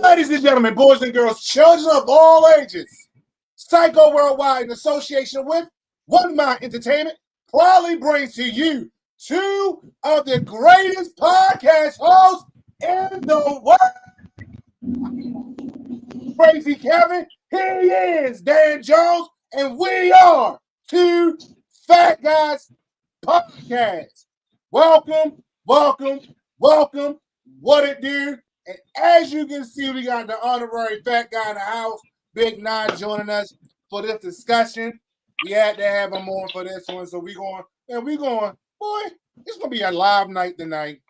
Ladies and gentlemen, boys and girls, children of all ages, Psycho Worldwide, in association with One Mind Entertainment, proudly brings to you two of the greatest podcast hosts in the world. Crazy Kevin, here he is, Dan Jones, and we are Two Fat Guys Podcast. Welcome, welcome, welcome. What it do? And as you can see, we got the honorary fat guy in the house, Big Nine, joining us for this discussion. We had to have him on for this one, so boy, it's gonna be a live night tonight.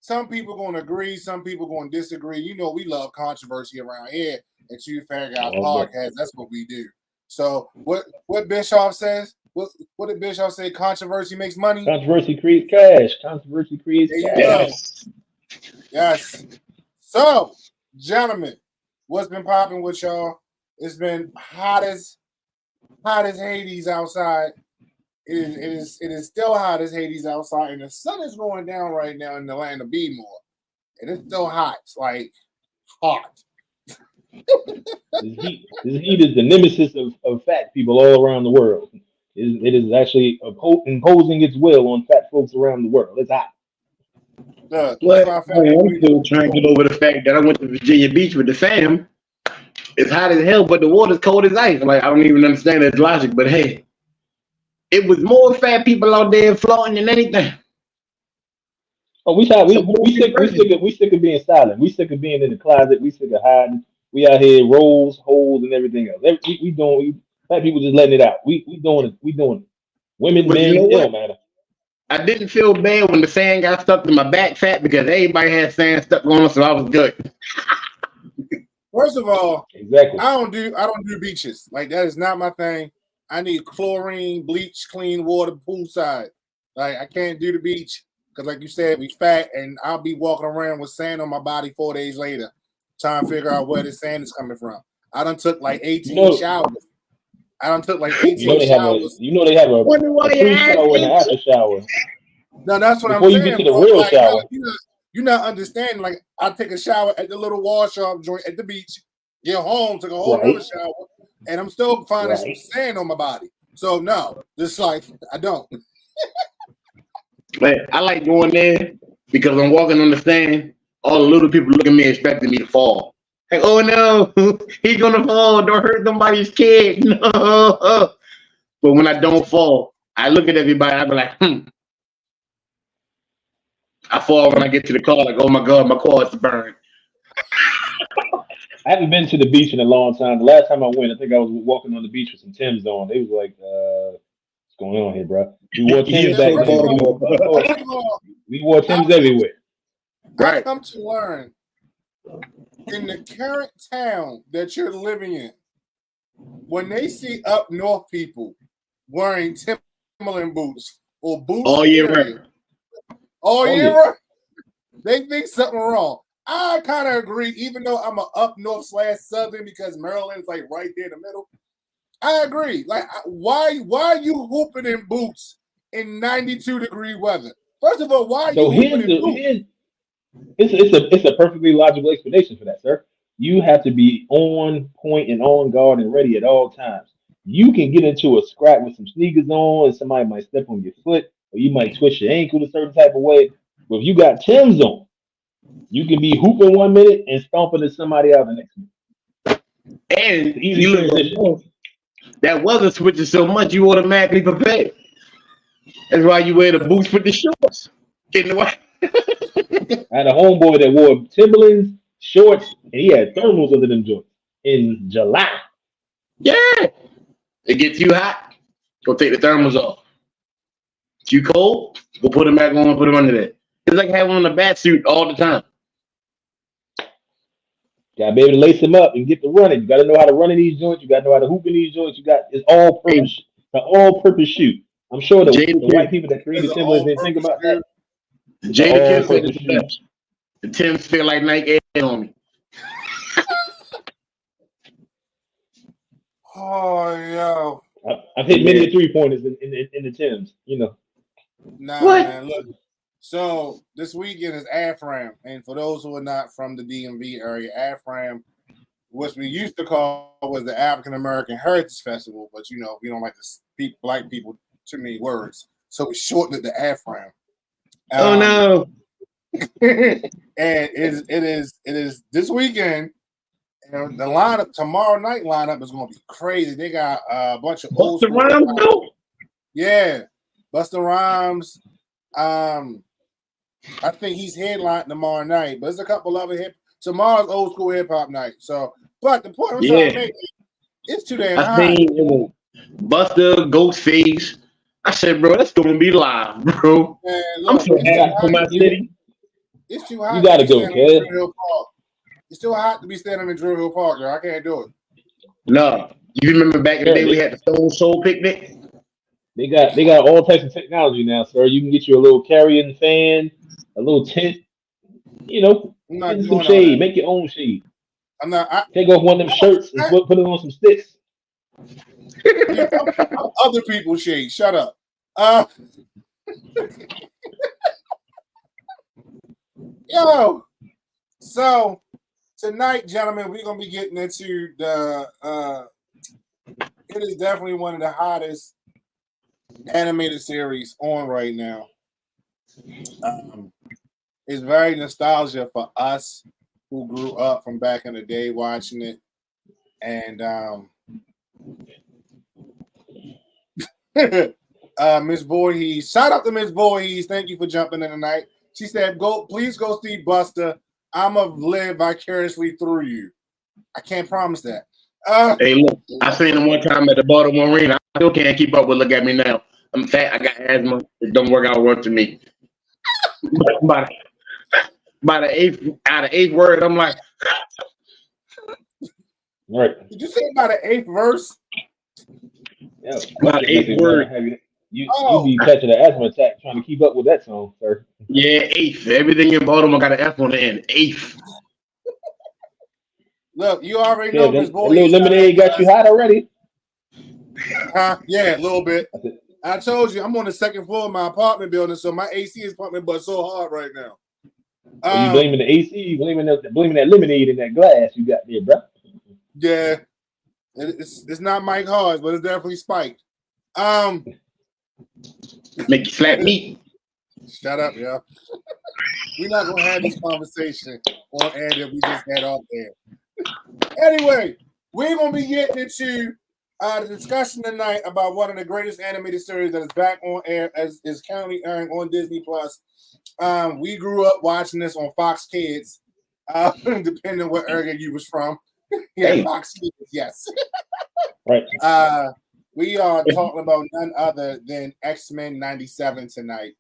Some people gonna agree, some people gonna disagree. You know, we love controversy around here at Two Fat Guys Podcast. That's what we do. So, what Bischoff says? What did Bischoff say? Controversy makes money. Controversy creates cash. Controversy creates cash. Yes. So, gentlemen, what's been popping with y'all? It's been hot as Hades outside. It is still hot as Hades outside, and the sun is going down right now in the land of Beemore, and it's still hot. It's like hot. This heat is the nemesis of fat people all around the world. It is actually imposing its will on fat folks around the world. It's hot. I'm still trying to get over the fact that I went to Virginia Beach with the fam. It's hot as hell, but the water's cold as ice. Like, I don't even understand that logic, but hey, it was more fat people out there flaunting than anything. Oh, we sick of being silent. We sick of being in the closet. We sick of hiding. We out here rolls, holes, and everything else. Fat people just letting it out. We doing it. We doing it. Women, men, it don't matter. I didn't feel bad when the sand got stuck to my back fat because everybody had sand stuck on them, so I was good. First of all, exactly. I don't do beaches. Like, that is not my thing. I need chlorine, bleach, clean water, poolside. Like, I can't do the beach because, like you said, we fat, and I'll be walking around with sand on my body 4 days later, trying to figure out where the sand is coming from. I done took like 18 showers. They have a pre-shower and an after shower. No, that's what Before I'm saying. Before you get to the real shower. You're not understanding. Like, I take a shower at the little wash-off joint at the beach, get home, take a whole other shower, and I'm still finding some sand on my body. So, no, just like, I don't. But I like going there because I'm walking on the sand. All the little people look at me expecting me to fall. Like, oh no, he's gonna fall. Don't hurt somebody's kid. No. But when I don't fall, I look at everybody. I be like, I fall when I get to the car. Like, oh my god, my car is burned. I haven't been to the beach in a long time. The last time I went, I think I was walking on the beach with some Timbs on. They was like, what's going on here, bro? We wore Timbs back then. We wore Timbs everywhere. I come to learn, in the current town that you're living in, when they see up north people wearing Timberland boots or boots all year round, they think something wrong. I kind of agree, even though I'm a up north / southern because Maryland's like right there in the middle. I agree. Like, why are you hooping in boots in 92-degree weather? First of all, why are you hooping in boots? It's a perfectly logical explanation for that, sir. You have to be on point and on guard and ready at all times. You can get into a scrap with some sneakers on, and somebody might step on your foot, or you might twist your ankle a certain type of way. But if you got Timbs on, you can be hooping 1 minute and stomping at somebody out the next minute. And you look, that weather switches so much, you automatically prepare. That's why you wear the boots with the shorts. In the way. I had a homeboy that wore Timberlands, shorts, and he had thermals under them joints in July. Yeah. It gets too hot, go take the thermals off. Too cold, go put them back on, put them under that. It's like having on a bat suit all the time. Gotta be able to lace them up and get to running. You gotta know how to run in these joints. You gotta know how to hoop in these joints. It's all purpose shoe. I'm sure the white people that created Timberlands didn't think about that. Jada Kiss said it's the best. The Timbs feel like Nike Air on me. Oh, yo. I've hit many 3-pointers in the Timbs, you know. Nah, man, look. So this weekend is AFRAM, and for those who are not from the DMV area, AFRAM, what we used to call was the African American Heritage Festival, but you know we don't like to speak black people too many words, so we shortened it to AFRAM. Oh no! And it is this weekend. And the lineup tomorrow night lineup is going to be crazy. They got a bunch of old Busta Rhymes, though. Yeah, Busta Rhymes. I think he's headlining tomorrow night, but there's a couple other tomorrow's old school hip hop night. So, but the point I'm trying to make it's too damn high. I think Busta, Ghostface. I said, bro, that's going to be live, bro. Man, look, I'm so happy for my city. It's too hot. You gotta go, kid. It's still hot to be standing in Drew Hill Park, girl. I can't do it. No, you remember back in the day we had the Stone Soul picnic? They got all types of technology now, sir. You can get you a little carrying fan, a little tent, you know, some shade. Make your own shade. I'm not. Take off one of them shirts and put it on some sticks. Other people's shade. Shut up. Yo. So tonight, gentlemen, we're gonna be getting into the. It is definitely one of the hottest animated series on right now. It's very nostalgia for us who grew up from back in the day watching it, and Miss Voorhees. Shout out to Miss Voorhees. Thank you for jumping in tonight. She said, please go see Busta. I'ma live vicariously through you. I can't promise that. Hey, look, I seen him one time at the Baltimore Arena. I still can't keep up with. Look at me now. I'm fat. I got asthma. It don't work out well to me. By the eighth word, I'm like, right. Did you say by the 8th verse? Yeah. By the 8th word. You be catching an asthma attack trying to keep up with that song, sir. Yeah, 8th. Everything in Baltimore got an F on the end. 8th. Look, you already know Miss Boy. Little lemonade got you hot already. Yeah, a little bit. I told you I'm on the second floor of my apartment building, so my AC is pumping but so hard right now. You blaming the AC? You blaming that lemonade in that glass you got there, bro? Yeah, it's not Mike Hars, but it's definitely spiked. Make you slap me. Shut up, yo. We're not gonna have this conversation on air that we just had off air. Anyway, we're gonna be getting into the discussion tonight about one of the greatest animated series that is back on air as is currently airing on Disney Plus. We grew up watching this on Fox Kids, depending on what area you was from. Yeah, Fox Kids, yes. Right. We are talking about none other than X-Men 97 tonight.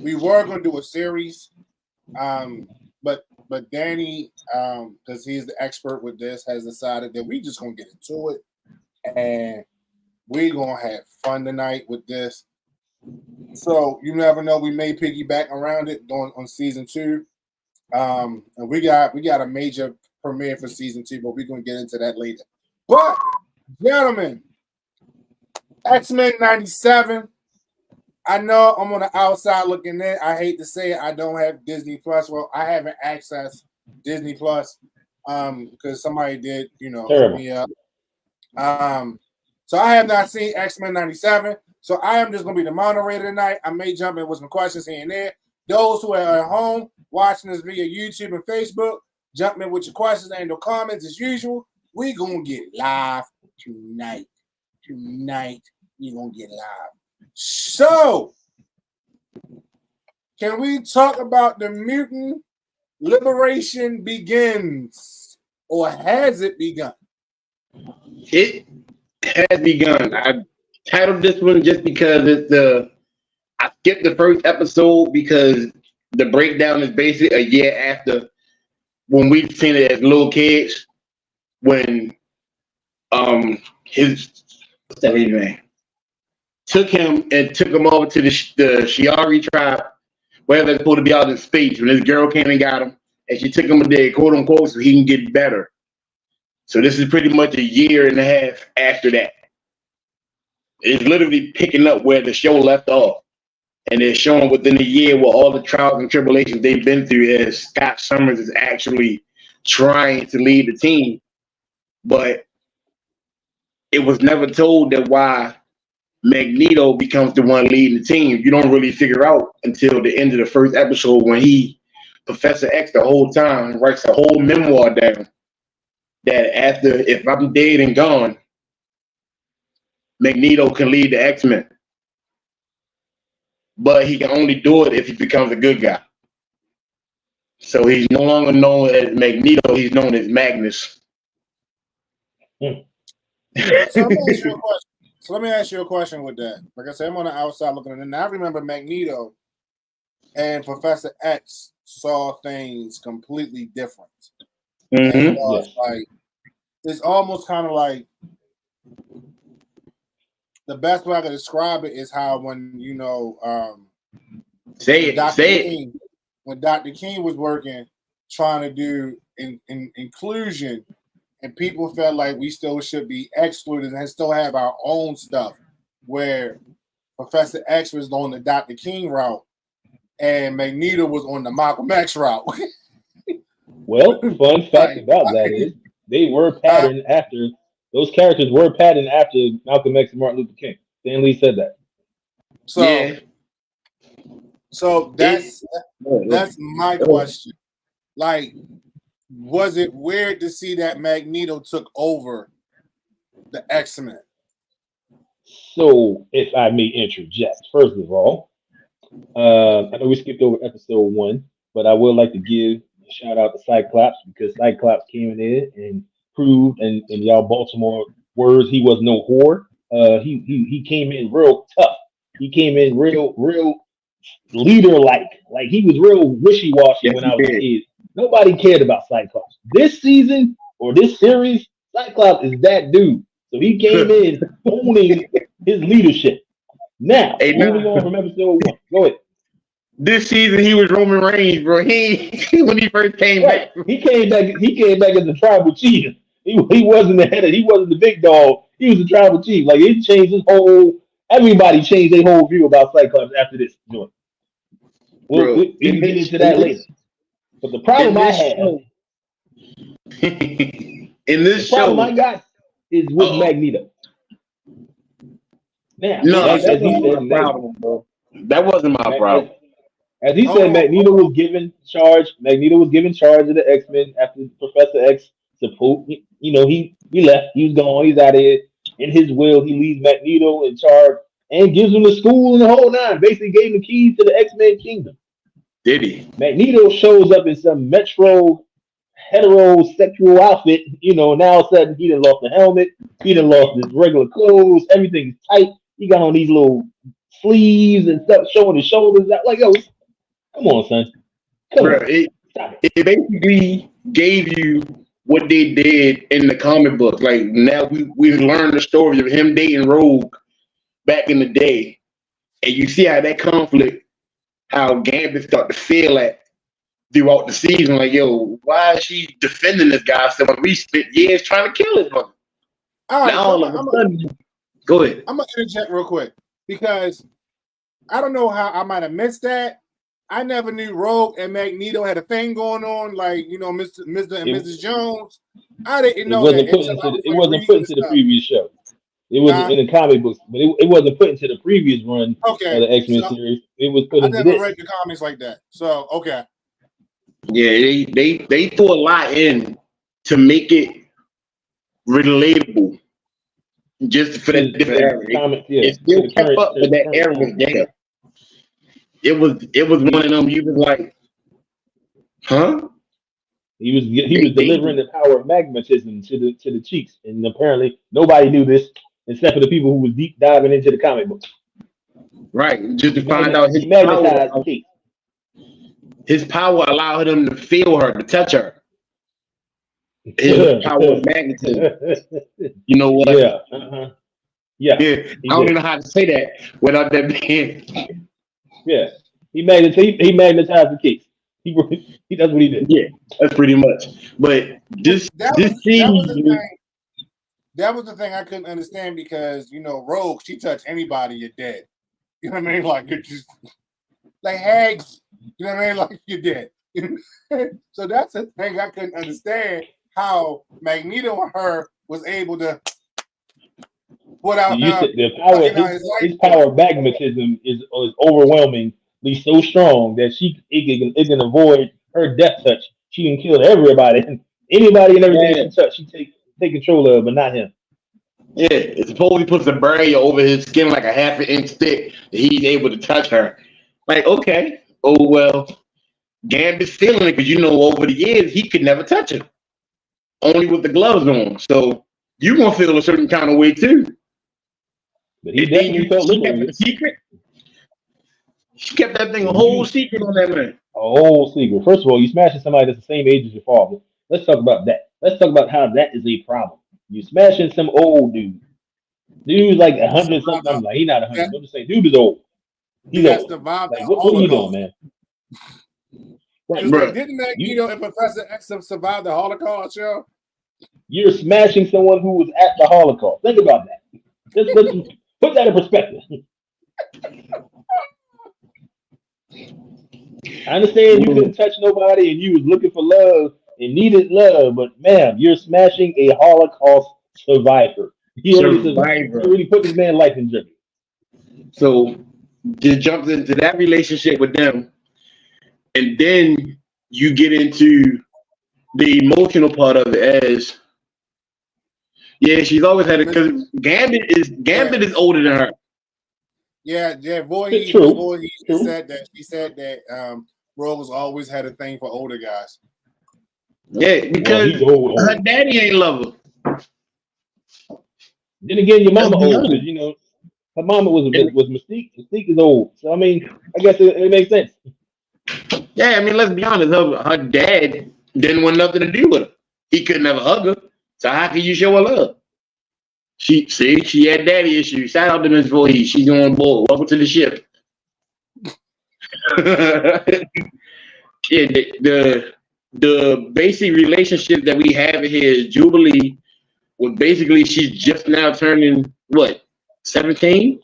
We were going to do a series, but Danny, because he's the expert with this, has decided that we just going to get into it, and we're going to have fun tonight with this. So you never know, we may piggyback around it on season 2. And we got a major premiere for season 2, but we're going to get into that later. But gentlemen, X-Men 97. I know I'm on the outside looking in. I hate to say it, I don't have Disney Plus. Well, I haven't accessed Disney Plus because somebody did, hook me up. So I have not seen X-Men 97. So I am just going to be the moderator tonight. I may jump in with some questions here and there. Those who are at home watching this via YouTube and Facebook, jump in with your questions and your comments as usual. We're going to get live tonight. Tonight, we're going to get live. So, can we talk about the Mutant Liberation Begins, or has it begun? It has begun. I titled this one just because I skipped the first episode because the breakdown is basically a year after when we've seen it as little kids. When his what's that his name took him over to the Shi'ari tribe, where they're supposed to be out in space. When this girl came and got him, and she took him there, quote unquote, so he can get better. So this is pretty much a year and a half after that. It's literally picking up where the show left off. And they're showing within a year what all the trials and tribulations they've been through as Scott Summers is actually trying to lead the team. But it was never told that why Magneto becomes the one leading the team. You don't really figure out until the end of the first episode when Professor X, the whole time, writes a whole memoir down that after, if I'm dead and gone, Magneto can lead the X-Men. But he can only do it if he becomes a good guy. So he's no longer known as Magneto, he's known as Magnus. So let me ask you a question with that. Like I said, I'm on the outside looking at it. And I remember Magneto and Professor X saw things completely different. Mm-hmm. Like, it's almost kind of like, the best way I can describe it is how when, when Dr. King was working, trying to do inclusion, and people felt like we still should be excluded and still have our own stuff, where Professor X was on the Dr. King route and Magneto was on the Malcolm X route. Well, fun fact about that is they were patterned after. Those characters were patterned after Malcolm X and Martin Luther King. Stan Lee said that. So that's my question. Like, was it weird to see that Magneto took over the X-Men? So, if I may interject, first of all, I know we skipped over episode 1, but I would like to give a shout out to Cyclops, because Cyclops came in and proved, and y'all Baltimore words, he was no whore. He came in real tough. He came in real leader-like. Like, he was real wishy-washy when I was a kid. Nobody cared about Cyclops. This season or this series, Cyclops is that dude. So he came in owning his leadership. Now, moving on from episode 1. Go ahead. This season he was Roman Reigns, bro. When he first came back. He came back as a tribal chief. He wasn't the head he wasn't the big dog. He was the tribal chief. Like, it changed everybody changed their whole view about Cyclops after this joint. We can get into that later. But the problem I have I got is with Magneto. Now, that wasn't my problem. As he said, Magneto was given charge of the X-Men after Professor X support. He left. He was gone. He's out of here. In his will, he leaves Magneto in charge and gives him the school and the whole nine. Basically gave him the keys to the X-Men kingdom. Did he? Magneto shows up in some metro heterosexual outfit. Now all of a sudden he done lost the helmet. He done lost his regular clothes. Everything's tight. He got on these little sleeves and stuff, showing his shoulders out. Like, yo, come on, son. It basically gave you what they did in the comic book. Like, now we learned the story of him dating Rogue back in the day, and you see how that conflict, how Gambit started to feel at throughout the season. Like, yo, why is she defending this guy? So we spent years trying to kill his mother. All right, go ahead. I'm gonna interject real quick because I don't know how I might have missed that. I never knew Rogue and Magneto had a thing going on, like, Mr. and Mrs. Jones. I didn't know that. It wasn't put into the previous show. It wasn't in the comic books, but it wasn't put into the previous run of the X-Men series. It was put into this. I never read the comics like that. So, okay. Yeah, they threw a lot in to make it relatable. Just for that different era. It still kept up with that era. it was one of them. You was like, huh? He was delivering the power of magnetism to the cheeks, and apparently nobody knew this except for the people who was deep diving into the comic books. Right, just to find out his power allowed him to feel her, to touch her. His power of magnetism. You know what? Yeah. Yeah. I don't even know how to say that without that being. Yeah. He magnetized the case. He does what he did. Yeah, that's pretty much. But that was the thing I couldn't understand because Rogue, she touched anybody, you're dead. You know what I mean? Like you're just like hags. You know what I mean? Like you're dead. So that's the thing I couldn't understand how Magneto and her was able to put out the power. His power of magnetism is overwhelmingly so strong that it can avoid her death touch. She can kill everybody, anybody and everything she touch. She take control of, but not him. Yeah, it's supposed he puts a barrier over his skin like a half an inch thick. He's able to touch her. Like, okay, oh well, Gambit's feeling it because over the years he could never touch her, only with the gloves on. So you gonna feel a certain kind of way too. But he definitely felt liberated. Secret. She kept that thing a whole secret on that man. A whole secret. First of all, you smashing somebody that's the same age as your father. Let's talk about that. Let's talk about how that is a problem. You smashing some old dude. Dude's like 100 something. I'm like, he's not 100. I'm just saying, dude is old. He's old. Like, what are you doing, man? Right, bro. Didn't Magneto and Professor X survive the Holocaust, yo? You're smashing someone who was at the Holocaust. Think about that. Let's put that in perspective. I understand you couldn't touch nobody and you was looking for love and needed love, but ma'am, you're smashing a Holocaust survivor. He already put this man's life in jeopardy. So just jumps into that relationship with them, and then you get into the emotional part of it as she's always had it because Gambit is older than her. Yeah, Voorhees said that Rogue's always had a thing for older guys. Yeah, because her daddy ain't love her. Then again, your mama old because her mama was Mystique. Mystique is old, so I mean, I guess it makes sense. Yeah, I mean, let's be honest. Her dad didn't want nothing to do with her. He could never hug her. So how can you show her love? She had daddy issues. Shout out to Miss Voorhees. She's on board. Welcome to the ship. The basic relationship that we have here is Jubilee. Well, basically, she's just now turning what? 17?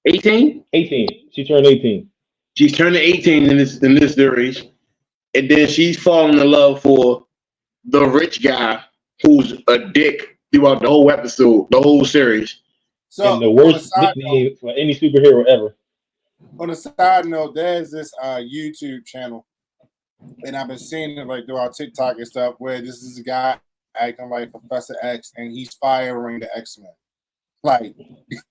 18? 18. She turned 18. She's turning 18 in this series, and then she's falling in love for the rich guy who's a dick throughout the whole episode, the whole series. So, and the worst nickname for any superhero ever. On a side note, there's this YouTube channel, and I've been seeing it like throughout TikTok and stuff, where this is a guy acting like Professor X, and he's firing the X-Men. Like,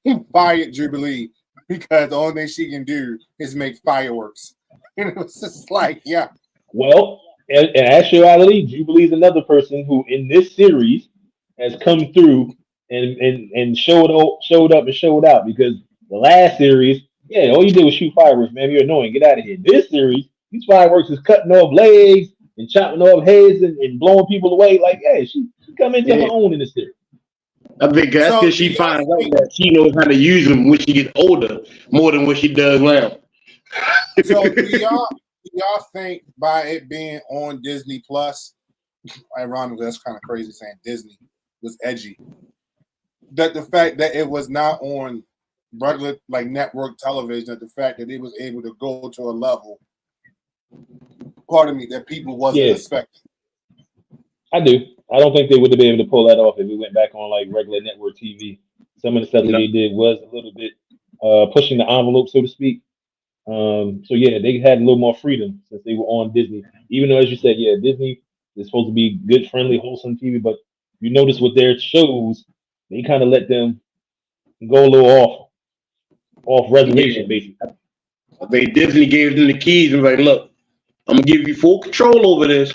he fired Jubilee because the only thing she can do is make fireworks. And it was just like, yeah. Well, in actuality, Jubilee's another person who, in this series, has come through and showed up and showed out, because the last series, all you did was shoot fireworks, man. You're annoying. Get out of here. This series, these fireworks is cutting off legs and chopping off heads and blowing people away. Like, she come into her own in this series. I think that's because she finds out that she knows how to use them when she gets older more than what she does now. So do y'all think by it being on Disney Plus, ironically, that's kind of crazy saying Disney was edgy, that the fact that it was not on regular like network television, that the fact that it was able to go to a level, that people wasn't expecting? I do. I don't think they would have been able to pull that off if we went back on like regular network TV. Some of the stuff that they did was a little bit pushing the envelope, so to speak. So they had a little more freedom since they were on Disney. Even though, as you said, Disney is supposed to be good, friendly, wholesome TV, but you notice with their shows, they kind of let them go a little off reservation, basically. Disney gave them the keys and was like, look, I'm gonna give you full control over this.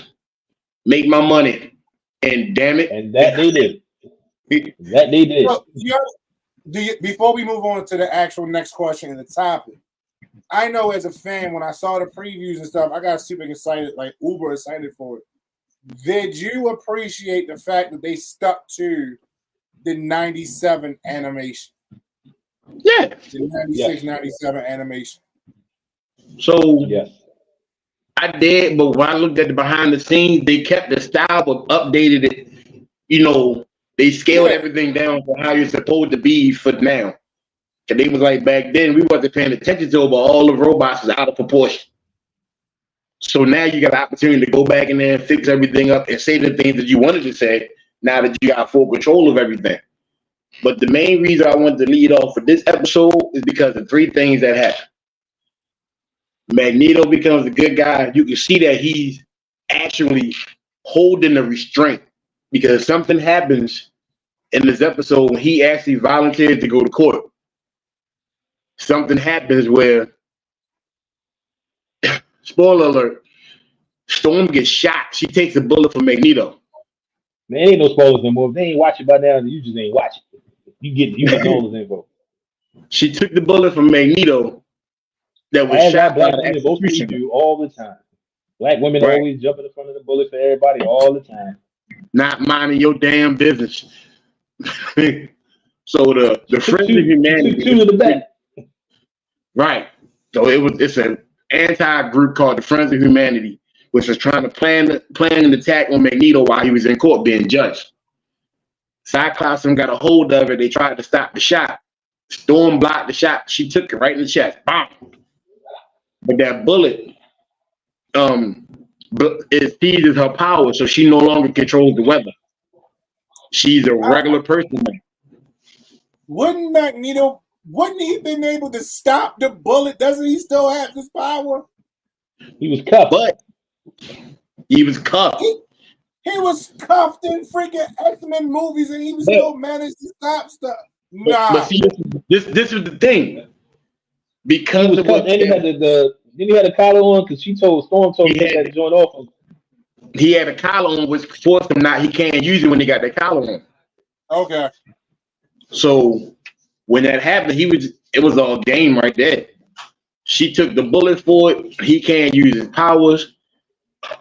Make my money. And damn it. And that they did. That they did. Look, before we move on to the actual next question and the topic, I know as a fan, when I saw the previews and stuff, I got super excited, like uber excited for it. Did you appreciate the fact that they stuck to the 97 animation? Yeah. The 96, 97 animation. So yes. I did, but when I looked at the behind the scenes, they kept the style but updated it. You know, they scaled everything down to how you're supposed to be for now. And they was like, back then we wasn't paying attention to it, but all the robots was out of proportion. So now you got the opportunity to go back in there and fix everything up and say the things that you wanted to say now that you got full control of everything. But the main reason I wanted to lead off for this episode is because of three things that happen. Magneto becomes a good guy. You can see that he's actually holding the restraint because something happens in this episode when he actually volunteers to go to court. Something happens where, spoiler alert, Storm gets shot. She takes a bullet from Magneto. There ain't no spoilers no more. If they ain't watching by now, you just ain't watching. You get all this info. She took the bullet from Magneto that was shot by the executioner. Do all the time. Black women always jump in the front of the bullet for everybody all the time. Not minding your damn business. So the Friends of Humanity. Two to the back. Right. So it's an anti-group called the Friends of Humanity, which was trying to plan an attack on Magneto while he was in court being judged. Cyclops got a hold of it. They tried to stop the shot. Storm blocked the shot. She took it right in the chest. Bam. But that bullet it seizes her power, so she no longer controls the weather. She's a regular person now. Wouldn't he been able to stop the bullet? Doesn't he still have this power? He was cuffed. But he was cuffed. He was cuffed in freaking X-Men movies and he was still managed to stop stuff. Nah. But see, this was the thing. Because he was cuffed, and he had a collar on because Storm told him he had to join off. He had a collar on, which forced him he can't use it when he got that collar on. Okay. So when that happened, it was all game right there. She took the bullet for it. He can't use his powers.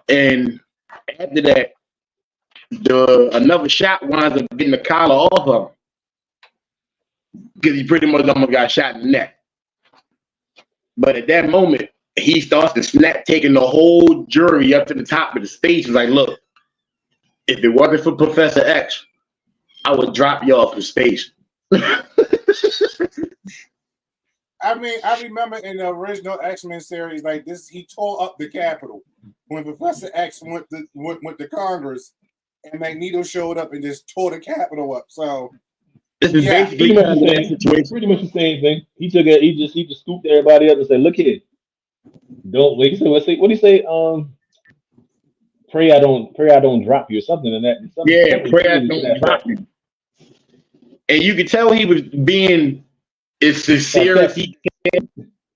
And after that, another shot winds up getting the collar off of him. Because he pretty much almost got shot in the neck. But at that moment, he starts to snap, taking the whole jury up to the top of the stage. He's like, look, if it wasn't for Professor X, I would drop y'all from space. I mean, I remember in the original X-Men series, like this, he tore up the Capitol when Professor X went to Congress, and Magneto showed up and just tore the Capitol up. So this is basically pretty much the same thing. He just scooped everybody up and said, "Look here, don't wait." What do you say? Pray I don't drop you or something in that. Pray I don't drop you. And you could tell he was being as sincere as he can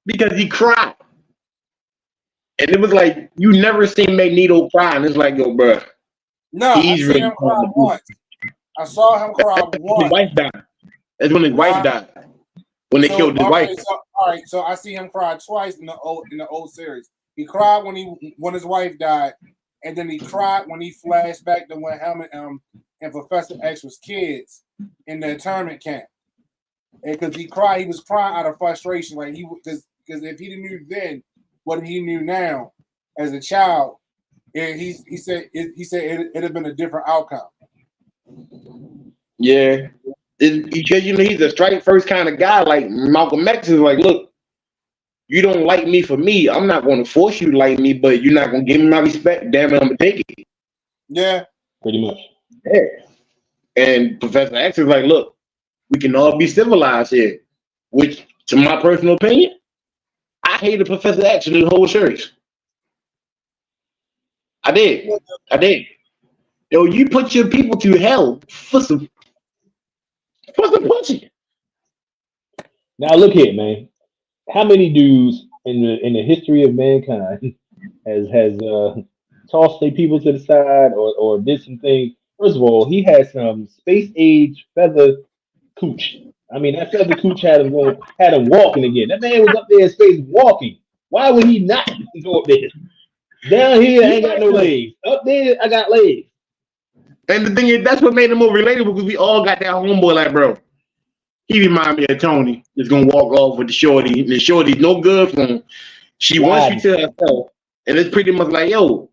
because he cried. And it was like, you never seen Magneto cry. And it's like, yo, bro. No, I saw him cry once. I saw him cry once. His wife died. That's when his wife died. When they killed his wife. So I see him cry twice in the old series. He cried when his wife died, and then he cried when he flashed back to when Helmet and Professor X was kids in the internment camp. And because he was crying out of frustration, like because if he knew then what he knew now as a child, and he said it'd have been a different outcome. Yeah, because he's a straight first kind of guy. Like Malcolm X is like, look, you don't like me for me. I'm not going to force you to like me, but you're not going to give me my respect. Damn it, I'm gonna take it. Yeah, pretty much. Yeah. And Professor X is like, look, we can all be civilized here. Which, to my personal opinion, I hated Professor X in the whole series. I did. Yo, you put your people to hell for some punching. Now look here, man. How many dudes in the history of mankind has tossed their people to the side or did some things. First of all, he had some space age feather cooch. I mean, that feather cooch had him walking again. That man was up there in space walking. Why would he not go up there? Down here, I ain't got no legs. Up there, I got legs. And the thing is, that's what made him more relatable because we all got that homeboy like, bro. He remind me of Tony. That's gonna walk off with the shorty. The shorty's no good for him. She wants you to herself, and it's pretty much like, yo,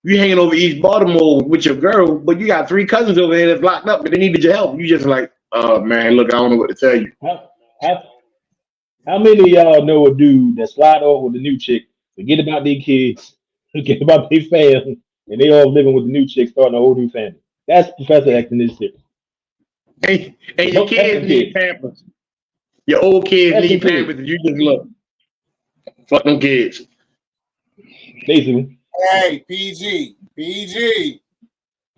you hanging over East Baltimore with your girl, but you got 3 cousins over here that's locked up, but they needed your help. You just like, man, look, I don't know what to tell you. How many of y'all know a dude that slide off with a new chick, forget about their kids, forget about their family, and they all living with the new chick, starting a whole new family? That's Professor X in this shit. Hey, your kids need Pampers. Your old kids need Pampers. You just look. Fuck them kids. Basically. Hey, PG.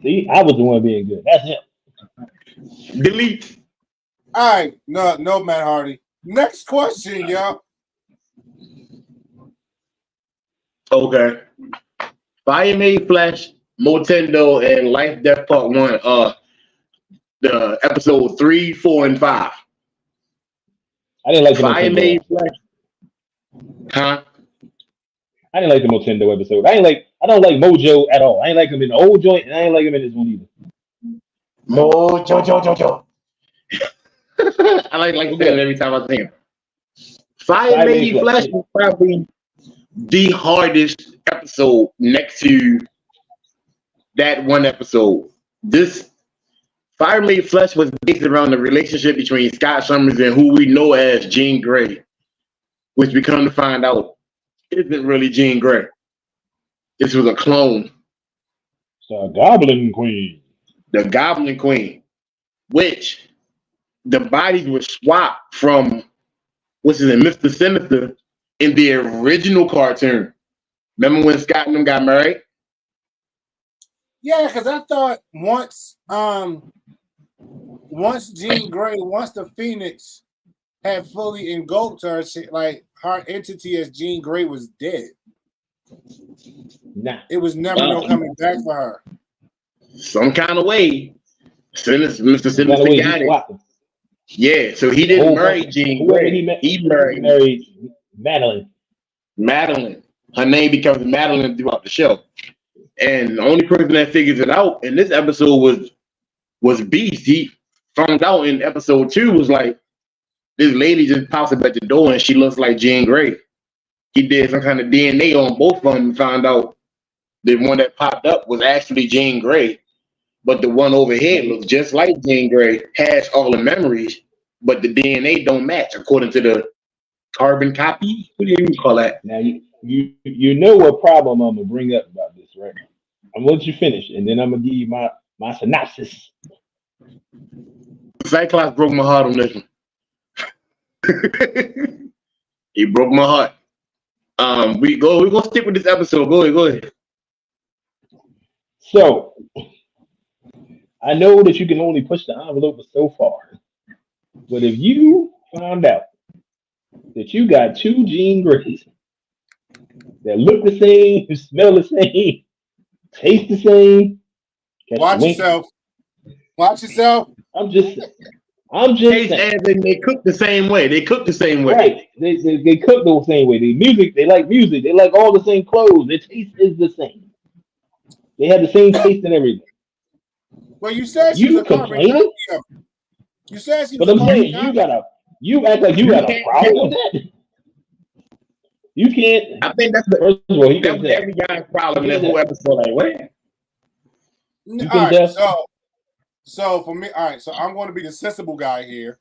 See, I was the one being good. That's him. Delete. All right. No, Matt Hardy. Next question, y'all. Okay. Fire Made Flesh, Motendo, and Life Death Part 1. The episode 3, 4, and 5. I didn't like the Fire Motendo. Made Flesh. Huh? I didn't like the Motendo episode. I don't like Mojo at all. I ain't like him in the old joint, and I ain't like him in this one either. Mojo. I like saying it every time I see him. Fire Made Flesh was probably the hardest episode next to that one episode. This Fire Made Flesh was based around the relationship between Scott Summers and who we know as Jean Grey, which we come to find out isn't really Jean Grey. This was a clone. The Goblin Queen. The Goblin Queen, which the bodies were swapped from, what's his name, Mr. Sinister in the original cartoon. Remember when Scott and them got married? Yeah, because I thought once Jean Grey, once the Phoenix had fully engulfed her, like her entity as Jean Grey was dead. Nah. It was never no coming back for her. Some kind of way, Mr. Sinister got it. Yeah, so he didn't marry Jean Grey. He married Madeline. Her name becomes Madeline throughout the show. And the only person that figures it out in this episode was Beast. He found out in episode 2 was like, this lady just pops up at the door and she looks like Jean Grey. He did some kind of DNA on both of them and found out the one that popped up was actually Jean Grey. But the one over here looks just like Jean Grey, has all the memories, but the DNA don't match according to the carbon copy. What do you call that? Now you know what problem I'm gonna bring up about this, right? I'm gonna let you finish, and then I'm gonna give you my synopsis. Cyclops broke my heart on this one. He broke my heart. We're gonna stick with this episode. Go ahead. So I know that you can only push the envelope so far, but if you found out that you got 2 Jean Greys that look the same, smell the same, taste the same, watch yourself. I'm just saying. And they cook the same way. Right. They cook the same way. They like music. They like all the same clothes. Their taste is the same. They have the same taste and everything. Well, you said she's a carbon copy. You said she's a carbon copy. You act like you got a problem with that. You can't. I think that's first of all, that was every guy's problem in that whole episode. Like, what? All right, so for me, all right, so I'm going to be the sensible guy here.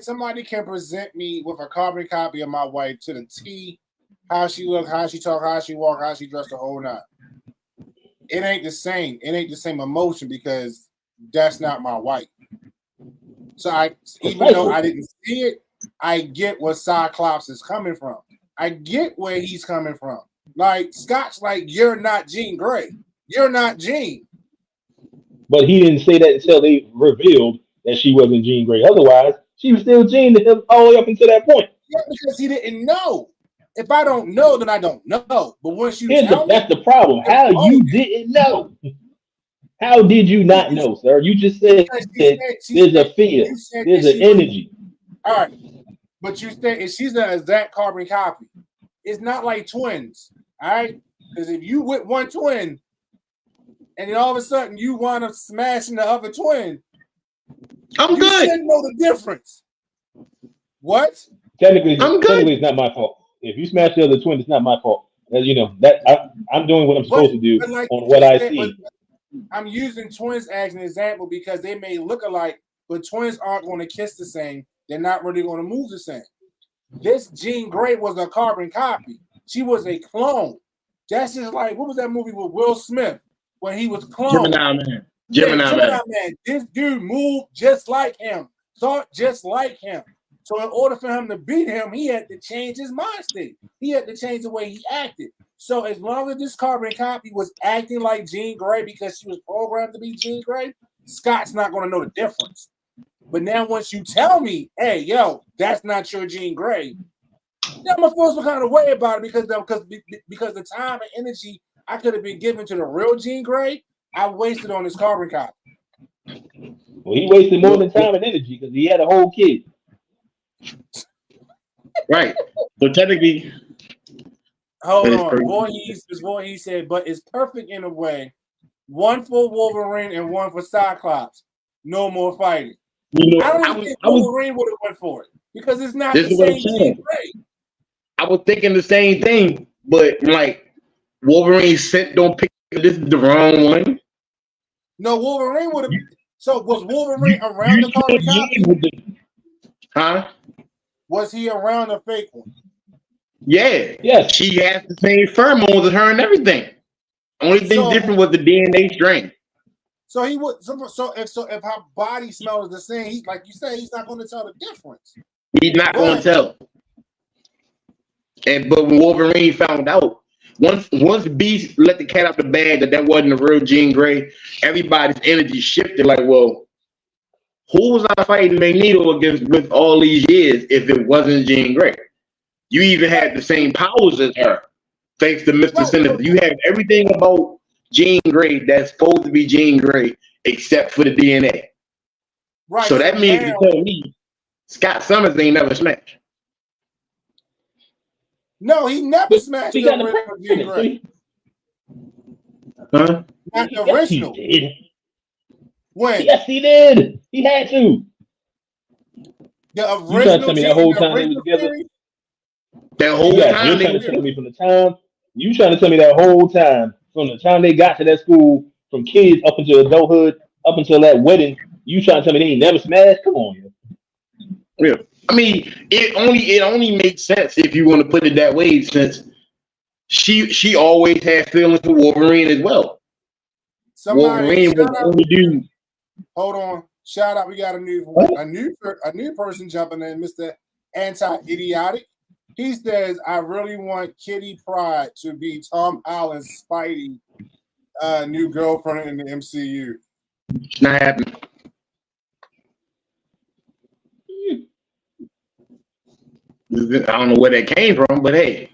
Somebody can present me with a carbon copy of my wife to the T, how she look, how she talk, how she walk, how she dress, the whole night. It ain't the same. It ain't the same emotion because that's not my wife. So even though I didn't see it, I get where Cyclops is coming from. I get where he's coming from. Like Scott's like, you're not Jean Grey. You're not Jean. But he didn't say that until they revealed that she wasn't Jean Grey. Otherwise, she was still Jean to him all the way up until that point. Yeah, because he didn't know. If I don't know, then I don't know. But once you tell me, that's the problem. How you didn't know? How did you not know, sir? You just said there's a fear, there's an energy. All right, but you said she's an exact carbon copy. It's not like twins, all right? Because if you with one twin, and then all of a sudden you wind up smashing the other twin, I'm good. You should know the difference. What? Technically, it's not my fault. If you smash the other twin, it's not my fault. As you know, that I'm doing what I'm supposed to do on what I see. I'm using twins as an example because they may look alike, but twins aren't going to kiss the same. They're not really going to move the same. This Jean Grey was a carbon copy. She was a clone. That's just like, what was that movie with Will Smith when he was cloned? Gemini Man. This dude moved just like him, thought just like him. So in order for him to beat him, he had to change his mind state. He had to change the way he acted. So as long as this carbon copy was acting like Jean Grey because she was programmed to be Jean Grey, Scott's not going to know the difference. But now once you tell me, hey, yo, that's not your Jean Grey, then I'm going to feel some kind of way about it because the time and energy I could have been given to the real Jean Grey, I wasted on this carbon copy. Well, he wasted more than time and energy because he had a whole kid. Right. So technically, hold on. Voorhees said, but it's perfect in a way. One for Wolverine and one for Cyclops. No more fighting. You know, I don't think Wolverine would have went for it because it's not the same Jean Grey. I was thinking the same thing, but like Wolverine said, don't pick this is the wrong one. No, Wolverine would have. So was Wolverine around the carbon copy? Huh? Was he around a fake one? Yeah. Yes. She has the same pheromones as her and everything. Only thing different was the DNA strain. So he would. So if her body smells the same, he, like you say, he's not going to tell the difference. He's not going to tell. But when Wolverine found out, once Beast let the cat out the bag that wasn't the real Jean Grey, everybody's energy shifted. Like, well, who was I fighting Magneto against with all these years if it wasn't Jean Grey? You even had the same powers as her, thanks to Mr. Sinister. You have everything about Jean Grey that's supposed to be Jean Grey except for the DNA. Right. So that means you tell me Scott Summers ain't never smashed. No, he never smashed the original Jean Grey. Huh? Not the original. He did. When? Yes, he did. He had to. The original. You trying to tell me that whole time they were together? That whole time. You're trying to tell me from the time. You trying to tell me that whole time from the time they got to that school, from kids up until adulthood, up until that wedding. You trying to tell me they ain't never smashed? Come on, man. Yeah. I mean, it only makes sense if you want to put it that way, since she always had feelings for Wolverine as well. Wolverine was the only dude. Hold on, shout out! We got a new person jumping in, Mr. Anti-Idiotic. He says, "I really want Kitty Pryde to be Tom Holland's Spidey new girlfriend in the MCU." It's not happening. I don't know where that came from, but hey.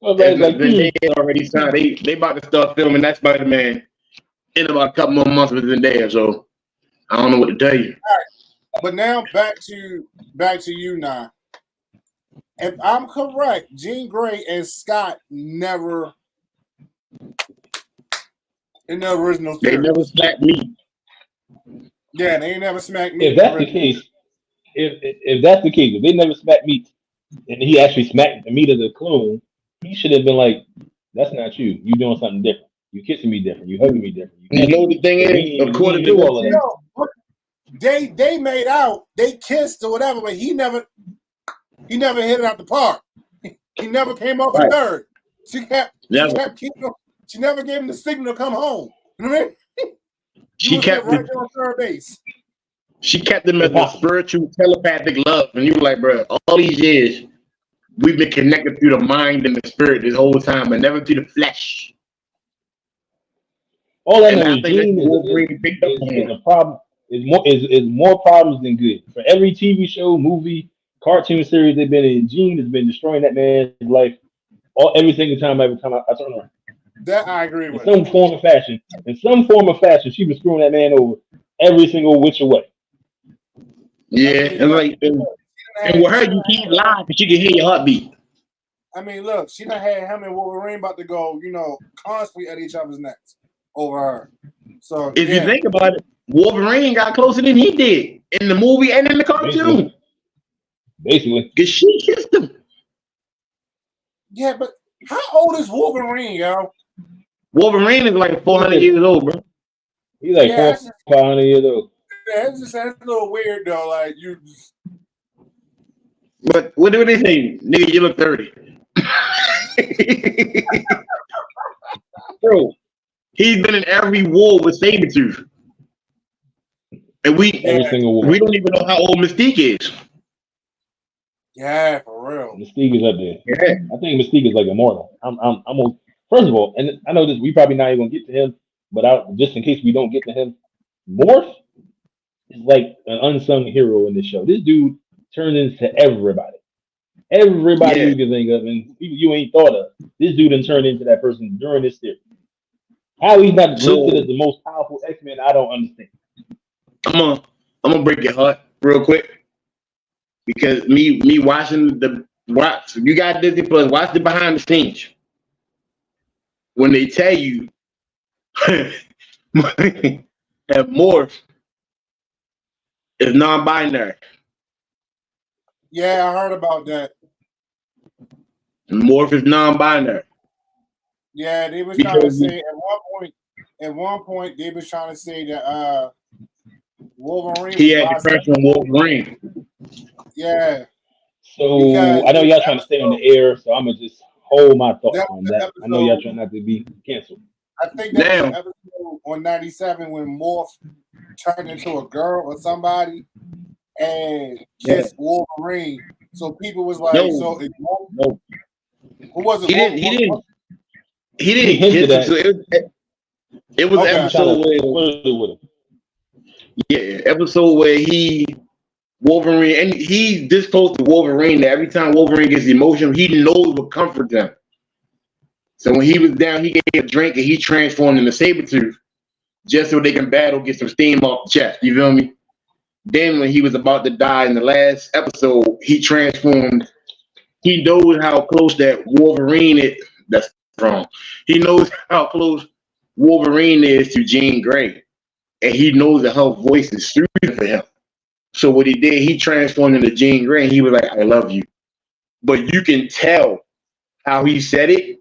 Well, they already signed. They about to start filming that Spider-Man in about a couple more months with Zendaya, so I don't know what to tell you. All right. But now back to you now. If I'm correct, Jean Grey and Scott never in the original series. They never smacked me. Yeah, they ain't never smacked me. If that's the case, if that's the case, if they never smacked meat and he actually smacked the meat of the clone, he should have been like, "That's not you. You doing something different. You kissing me different. You hugging me different." You know the thing is, according to all of that, they made out, they kissed or whatever, but he never hit it out the park. He never came off a third. She never gave him the signal to come home. You know what I mean? She kept right there on third base. She kept them as a spiritual telepathic love, and you were like, bro, all these years we've been connected through the mind and the spirit this whole time, but never through the flesh. All I know is Jean is a problem. is more problems than good. For every TV show, movie, cartoon series they've been in, Jean has been destroying that man's life every single time. Every time I turn around. That I agree with. In some form of fashion, she was screwing that man over every single which way. Yeah, and like, and with her, you can't lie because you can hear your heartbeat. I mean, look, she done had him and Wolverine about to go, constantly at each other's necks over her. So if you think about it, Wolverine got closer than he did in the movie and in the cartoon. Basically. Because she kissed him. Yeah, but how old is Wolverine, yo? Wolverine is like 400 years old, bro. He's like 500 years old. Yeah, that's a little weird, though. Like, you. But what do they say? Nigga, you look 30. Bro, he's been in every war with Sabretooth. And every single war. We don't even know how old Mystique is. Yeah, for real. Mystique is up there. Yeah. I think Mystique is like immortal. First of all, and I know this, we probably not even gonna get to him, but just in case we don't get to him, Morph is like an unsung hero in this show. This dude turned into everybody. Everybody you can think of, and people you ain't thought of. This dude done turned into that person during this series. How he's not listed as the most powerful X-Men, I don't understand. I'm gonna break your heart real quick. Because me watching you got Disney Plus, watch the behind the scenes. When they tell you that Morph is non-binary. Yeah, I heard about that. Morph is non-binary. Yeah, they was trying to say at one point they was trying to say that Wolverine. He had the crush on Wolverine. Yeah. So I know y'all trying to stay on the air, so I'm gonna just hold my thoughts on that. I know y'all trying not to be canceled. I think that was an episode on 97 when Morph turned into a girl or somebody and kissed Wolverine. So people was like, no. Who was it? He didn't kiss him. So it was an episode episode where Wolverine, and he's this close to Wolverine that every time Wolverine gets emotional, he knows what comforts him. So when he was down, he gave a drink and he transformed into Sabretooth just so they can battle, get some steam off the chest. You feel me? Then when he was about to die in the last episode, he transformed. He knows how close that Wolverine is. That's wrong. He knows how close Wolverine is to Jean Grey. And he knows that her voice is soothing for him. So what he did, he transformed into Jean Grey and he was like, I love you. But you can tell how he said it.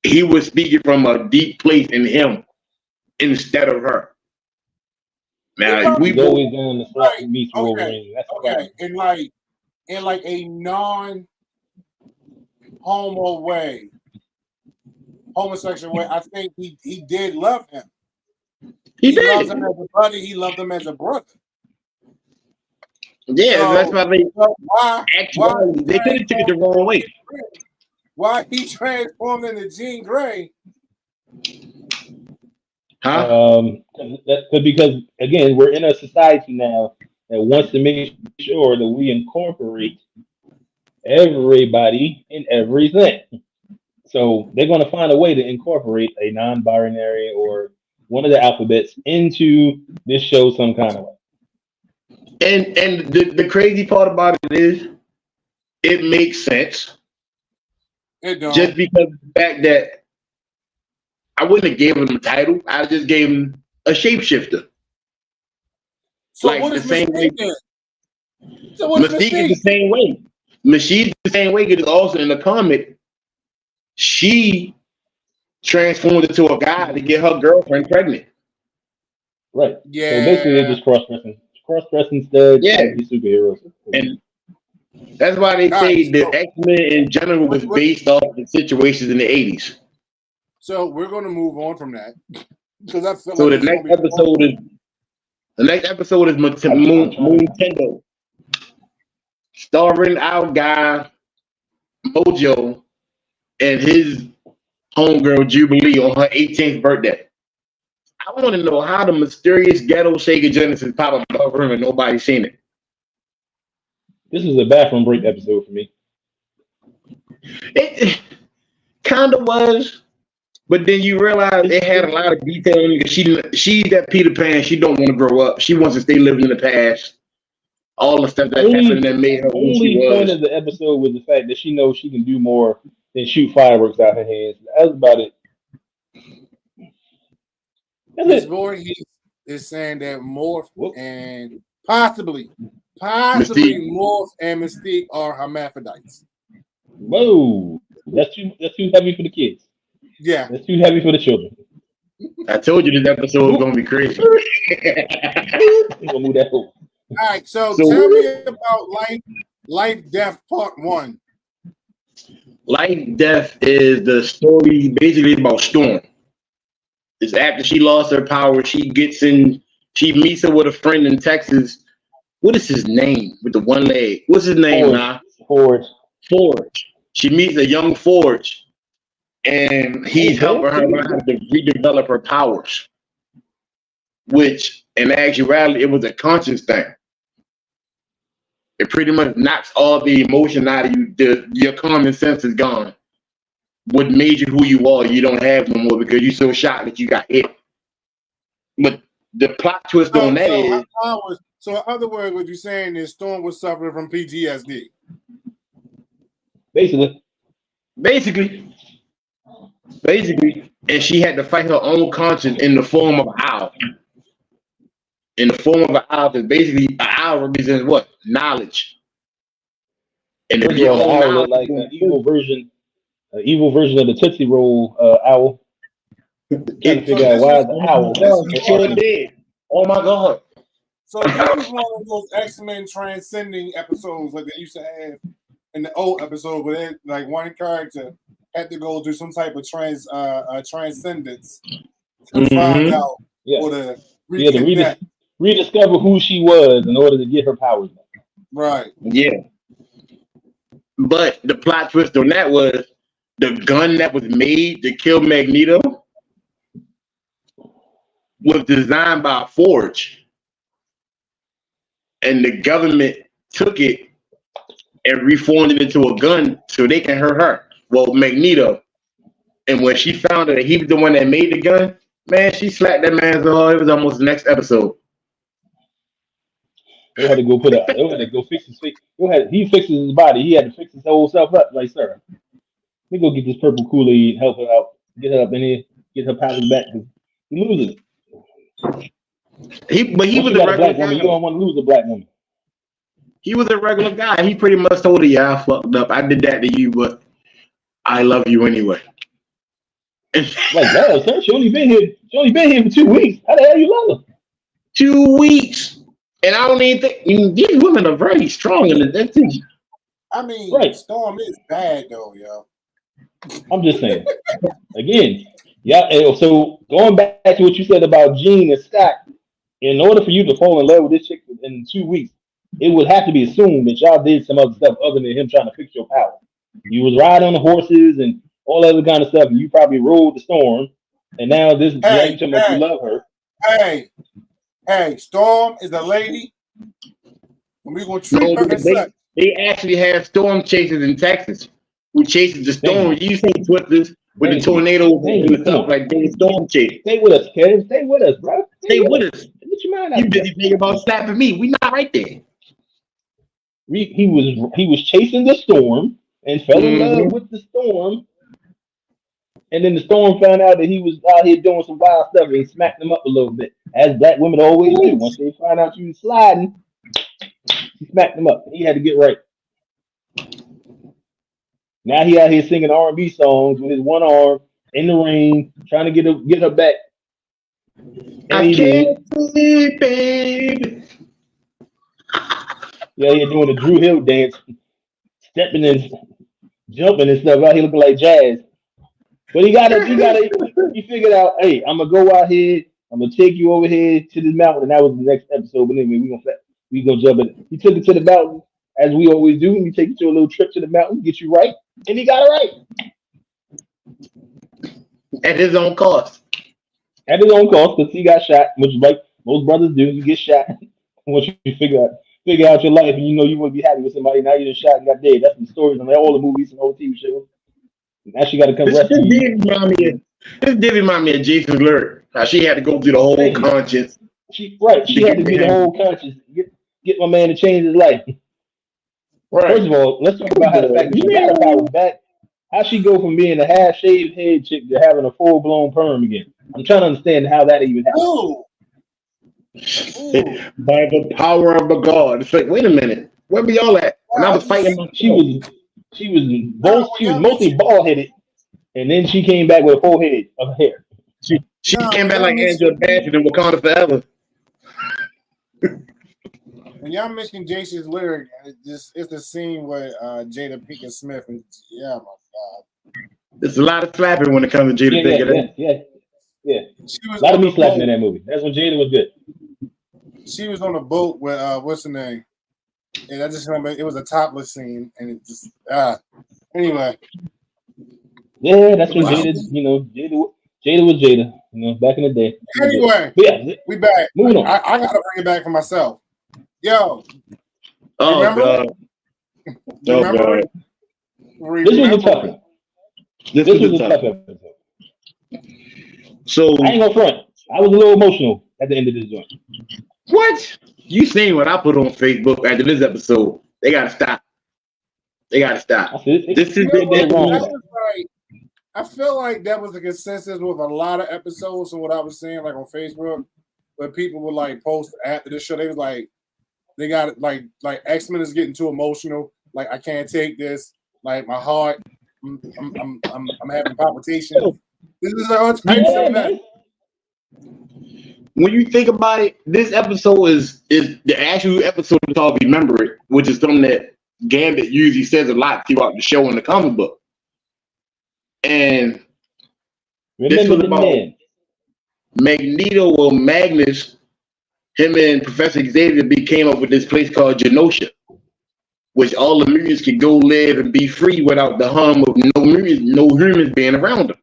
He was speaking from a deep place in him instead of her. Now we always down the slot and meet Wolverine. That's okay. In like a non-homo way, homosexual way, I think he did love him. He loves him as a buddy. He loved him as a brother. Yeah, so, that's why they they could have took it the wrong way. Why he transformed into Jean Grey? Because again, we're in a society now that wants to make sure that we incorporate everybody in everything. So they're going to find a way to incorporate a non-binary or one of the alphabets into this show some kind of way. And the crazy part about it is, it makes sense. It don't. Just because of the fact that I wouldn't have given him a title. I just gave him a shapeshifter. So like what is the same way. So Mystique is the same way. Machine's the same way because also in the comic, she transformed into a guy to get her girlfriend pregnant. Right. Yeah. So basically, they're just cross-dressing instead. Yeah. Superheroes. And that's why they say the X-Men in general was based off the situations in the 80s. So we're going to move on from that because I feel so like the next episode is Moon-Tendo, starring our guy Mojo and his homegirl Jubilee on her 18th birthday. I want to know how the mysterious ghetto Sega Genesis pop up above her and nobody's seen it. This is a bathroom break episode for me. It kind of was, but then you realize it had a lot of detail in it. She's that Peter Pan. She don't want to grow up. She wants to stay living in the past. All the stuff that happened that made her who she was. Only point of the episode was the fact that she knows she can do more than shoot fireworks out her hands. That's about it. This boy is saying that Morph and possibly Morph and Mystique are hermaphrodites. Whoa, that's too heavy for the kids. Yeah, that's too heavy for the children. I told you this episode was gonna be crazy. We're gonna move that over. All right, so tell me about Life, Death, Part 1. Life, Death is the story basically about Storm. It's after she lost her power, she meets her with a friend in Texas. What is his name with the one leg? What's his name now? Forge. She meets a young Forge, and he's helping her learn how to redevelop her powers. Which, in actuality, it was a conscious thing. It pretty much knocks all the emotion out of you. Your common sense is gone. What made you who you are, you don't have no more because you're so shocked that you got hit. But the plot twist on that is... So in other words, what you're saying is Storm was suffering from PTSD. Basically. And she had to fight her own conscience in the form of an owl. In the form of an owl, because basically an owl represents what? Knowledge. And if your own knowledge, like an evil version of the Tootsie Roll owl. Trying to figure out why the owl. Oh my God. So that was one of those X-Men transcending episodes like they used to have in the old episode where they, like one character had to go through some type of transcendence to find out or to rediscover who she was in order to get her powers back. Right. Yeah. But the plot twist on that was the gun that was made to kill Magneto was designed by Forge. And the government took it and reformed it into a gun so they can hurt her. Well, Magneto. And when she found that he was the one that made the gun, man, she slapped that man's jaw. It was almost the next episode. They had to go fix his face. He fixes his body. He had to fix his whole self up. Like, sir, let me go get this purple Kool-Aid, help her out, get her up in here, get her powers back. He loses it. He was a regular guy. You don't want to lose a black woman. He was a regular guy. He pretty much told her, "Yeah, I fucked up. I did that to you, but I love you anyway." Like that, sir. She only been here for 2 weeks. How the hell you love her? 2 weeks, and I don't even think these women are very strong in the. I mean, Storm is bad though, yo. I'm just saying. Again, yeah. So going back to what you said about Jean and Scott, in order for you to fall in love with this chick in 2 weeks, it would have to be assumed that y'all did some other stuff other than him trying to fix your power. You was riding on the horses and all other kind of stuff, and you probably rode the Storm, and now this you love her. Hey, Storm is a lady. We're gonna treat her as such. They actually have storm chasers in Texas who chases the storm. You see Twitters with the tornadoes and stuff like that. Storm chasers. Stay with us, Kev. Stay with us, bro. Stay with us. Get your mind out. You busy thinking about slapping me? We not right there. He was chasing the Storm and fell in love with the Storm, and then the Storm found out that he was out here doing some wild stuff and he smacked him up a little bit, as black women always do. Once they find out you sliding, he smacked him up. He had to get right. Now he out here singing R&B songs with his one arm in the rain, trying to get her back. And I can't sleep, baby. Yeah, he's doing the Drew Hill dance, stepping and jumping and stuff out here looking like jazz. But he figured out, hey, I'm gonna go out here, I'm gonna take you over here to this mountain, and that was the next episode. But anyway, we gonna jump in. He took it to the mountain, as we always do. We take you to a little trip to the mountain, get you right, and he got it right. At his own cost. at his own cost because he got shot, which is like most brothers do. You get shot once you figure out your life, and you know you wouldn't be happy with somebody. Now you're just shot and got dead. That's the stories in all the movies and all the TV shows. Now she got to come rescue you. This did remind me of Jason Lurie. How she had to go through the whole conscience. She had to do the whole conscience. Get my man to change his life. Right. First of all, let's talk about how the fact that she got her powers back. How she go from being a half-shaved head chick to having a full-blown perm again? I'm trying to understand how that even happened. Ooh. By the power of the God. It's like, wait a minute, where be y'all at? And I was fighting. She was mostly bald-headed, and then she came back with a full head of hair. She came back like Angela Bassett in Wakanda Forever. When y'all mentioned Jason's lyric, it's the scene with Jada Pinkett Smith, and yeah, my God, there's a lot of slapping when it comes to Jada Pinkett. Yeah. She was a lot of me slapping in that movie. That's when Jada was good. She was on a boat with what's her name? And I just remember it was a topless scene, and it just anyway. Yeah, that's when Jada, Jada was Jada, back in the day. Anyway, we back. Moving on. I gotta bring it back for myself. Yo. Remember? Remember? This was a tough one. This was a tough episode. So I ain't gonna front. I was a little emotional at the end of this joint. What? You seen what I put on Facebook after this episode? They gotta stop. This is I feel like that was a consensus with a lot of episodes of what I was saying, like on Facebook, where people would like post after the show. They was like, they got like X-Men is getting too emotional. Like I can't take this. Like my heart, I'm having palpitations. This is all types of that. When you think about it, this episode is the actual episode called Remember It, which is something that Gambit usually says a lot throughout the show in the comic book. And this was about Magneto or Magnus. Him and Professor Xavier came up with this place called Genosha, which all the mutants could go live and be free without the harm of no humans being around them.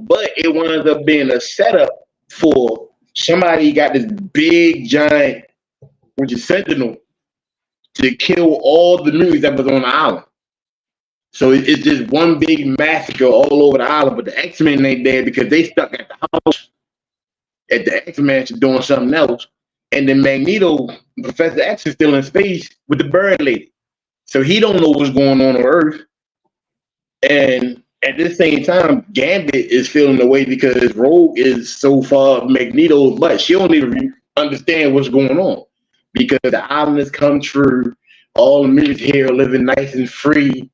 But it winds up being a setup for somebody got this big giant, which is Sentinel, to kill all the mutants that was on the island. So it's just one big massacre all over the island. But the X-Men ain't there because they stuck at the house at the X-Mansion doing something else. And then Magneto, Professor X, is still in space with the bird lady. So he don't know what's going on Earth. And at the same time, Gambit is feeling the way because Rogue is so far Magneto's butt. She don't even understand what's going on because the island has come true. All the mutants here are living nice and free.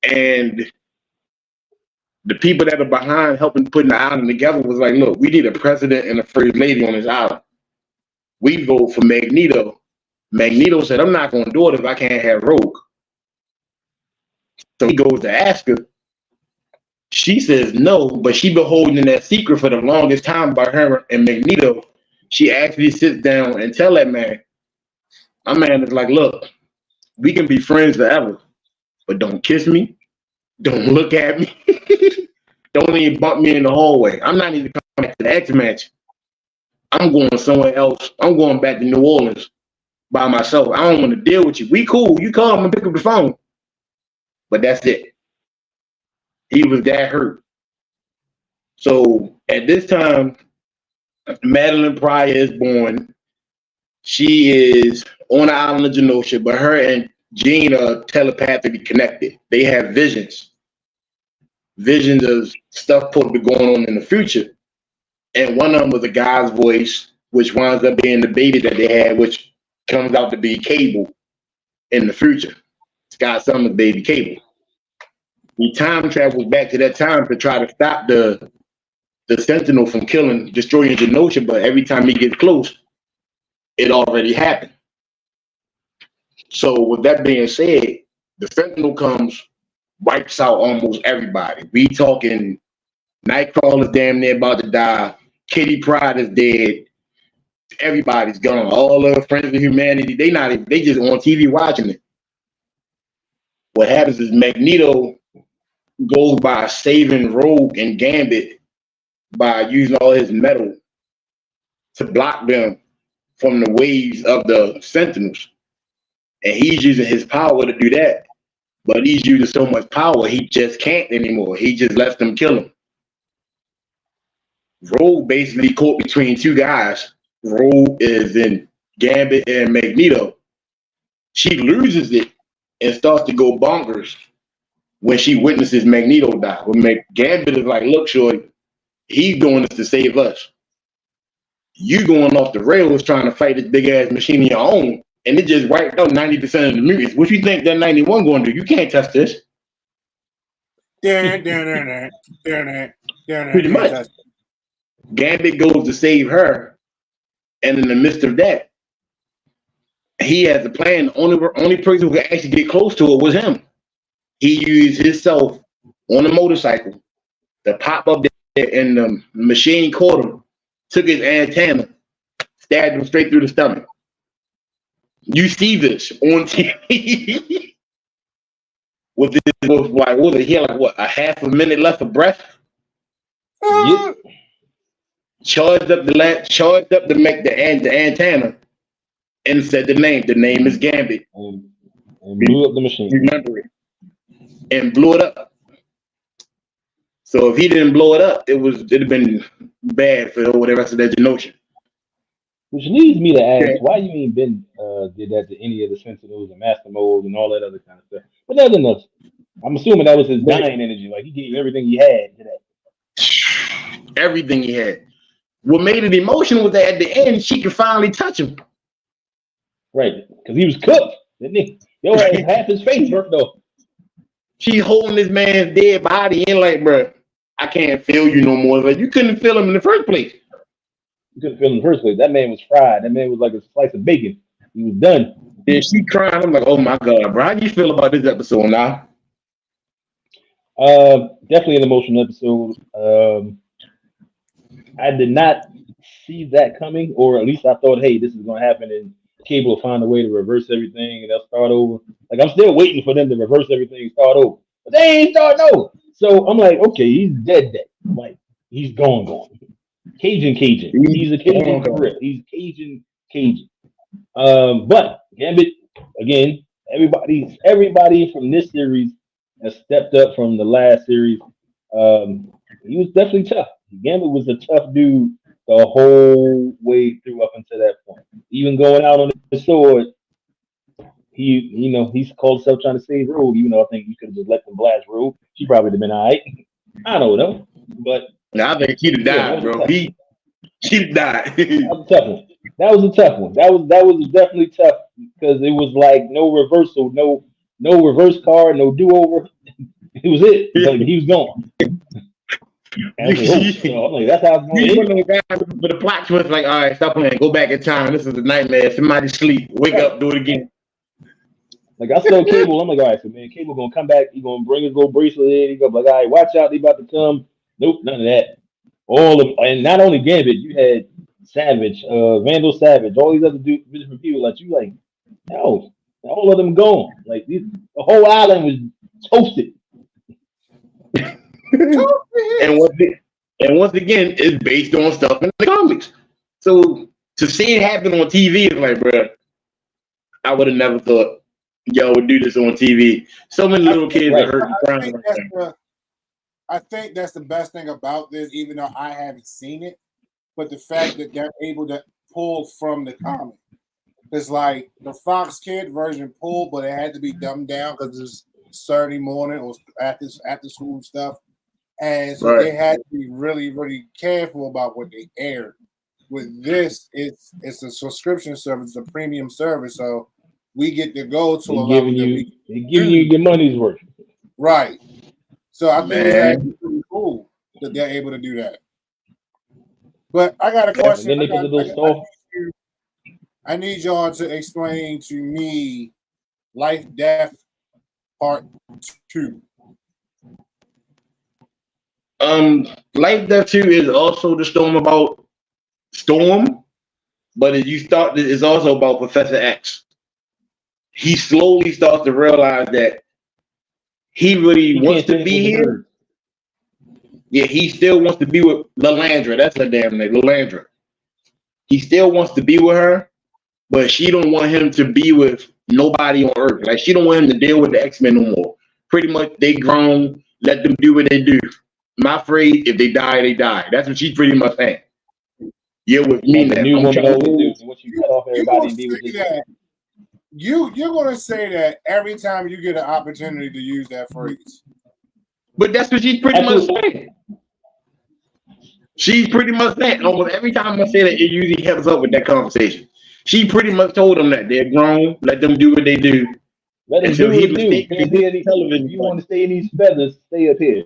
And the people that are behind helping putting the island together was like, look, we need a president and a first lady on this island. We vote for Magneto. Magneto said, I'm not going to do it if I can't have Rogue. So he goes to ask her. She says no, but she been holding that secret for the longest time about her and Magneto. She actually sits down and tell that man. My man is like, look, we can be friends forever, but don't kiss me. Don't look at me. Don't even bump me in the hallway. I'm not even coming back to the X-Match. I'm going somewhere else. I'm going back to New Orleans by myself. I don't want to deal with you. We cool. You come and pick up the phone. But that's it. He was that hurt. So at this time, Madeline Pryor is born. She is on the island of Genosha, but her and Jean are telepathically connected. They have visions. Visions of stuff probably going on in the future. And one of them was a guy's voice, which winds up being the baby that they had, which comes out to be Cable in the future. Scott Summers' baby Cable. He time travels back to that time to try to stop the Sentinel from destroying Genosha, but every time he gets close, it already happened. So with that being said, the Sentinel comes, wipes out almost everybody. We talking Nightcrawler's damn near about to die. Kitty Pryde is dead. Everybody's gone. All the Friends of Humanity, they just on TV watching it. What happens is Magneto goes by saving Rogue and Gambit by using all his metal to block them from the waves of the Sentinels. And he's using his power to do that. But he's using so much power, he just can't anymore. He just lets them kill him. Rogue basically caught between two guys. Rogue is in Gambit and Magneto. She loses it and starts to go bonkers when she witnesses Magneto die. When Gambit is like, look, shorty, he's doing this to save us. You going off the rails trying to fight this big ass machine of your own, and it just wiped out 90% of the mutants. What you think that 91 going to do? You can't touch this. Pretty much. Gambit goes to save her, and in the midst of that, he has a plan. The only person who could actually get close to it was him. He used himself on a motorcycle to pop up there, and the machine caught him, took his antenna, stabbed him straight through the stomach. You see this on TV with like what was it? He had like what, a half a minute left of breath. Yep. Charged up the antenna and said the name. The name is Gambit. And blew up the machine. Remember it. And blew it up. So if he didn't blow it up, it'd have been bad for the rest of that generation. Which leads me to ask, why you mean Ben did that to any of the Sentinels and Master Mold and all that other kind of stuff? But other than that, I'm assuming that was his dying energy. Like he gave everything he had to that. Everything he had. What made it emotional was that at the end, she could finally touch him. Right, because he was cooked, didn't he? Yo, half his face burnt off. She holding this man's dead body and like, bro, I can't feel you no more. Like, you couldn't feel him in the first place. You couldn't feel him in the first place. That man was fried. That man was like a slice of bacon. He was done. Yeah, she crying. I'm like, oh my God, bro. How do you feel about this episode now? Definitely an emotional episode. I did not see that coming, or at least I thought, hey, this is going to happen, and Cable will find a way to reverse everything, and they'll start over. Like, I'm still waiting for them to reverse everything and start over. But they ain't starting over. So I'm like, okay, he's dead. Like, he's gone. Cajun. He's a Cajun for real. He's Cajun. But Gambit, again, everybody from this series has stepped up from the last series. He was definitely tough. Gambit was a tough dude the whole way through up until that point. Even going out on the sword, he's called himself trying to save Rogue. Even though I think he could have just let them blast Rogue. She probably would have been all right. I don't know, but I think she'd have died, bro. She'd died. That was a tough one. That was definitely tough because it was like no reversal, no reverse card, no do over. It was it. Like, he was gone. I'm like, that's how it's going. But the plot twist, like, all right, stop playing, go back in time. This is a nightmare. Somebody sleep, wake up, do it again. Like I saw Cable, I'm like, all right, so man, Cable gonna come back. He gonna bring his little bracelet in. He gonna be like, all right, watch out, they about to come. Nope, none of that. And not only Gambit, you had Savage, Vandal Savage, all these other different people. Like you, like, no, all of them gone. Like the whole island was toasted. And once again, it's based on stuff in the comics. So to see it happen on TV is like, bro, I would have never thought y'all would do this on TV. So many little kids are hurt and crying. I think that's the best thing about this, even though I haven't seen it. But the fact that they're able to pull from the comic. It's like the Fox Kid version pulled, but it had to be dumbed down because it's Saturday morning or after school stuff. And so they had to be really, really careful about what they aired. With this, it's a subscription service, a premium service, so we get to go to a level that they give you your money's worth. Right. So I think it's actually pretty cool that they're able to do that. But I got a question. I need y'all to explain to me Life Death Part 2. Life Death 2 is also the Storm, but it's also about Professor X. He slowly starts to realize that he really wants to be here, Yeah, he still wants to be with Lilandra. That's her damn name, Lilandra. He still wants to be with her, but she don't want him to be with nobody on Earth. Like, she don't want him to deal with the X-Men no more. Pretty much, they grown. Let them do what they do. My afraid if they die, they die. That's what she's pretty much saying. You're with me now. New woman always do. Once you cut off everybody and be with this. You're gonna say that every time you get an opportunity to use that phrase. But that's what she's pretty much saying. She's pretty much saying almost every time I say that, it usually helps up with that conversation. She pretty much told them that they're grown, let them do what they do. Let them do what they do. Television. You want to stay in these feathers, stay up here.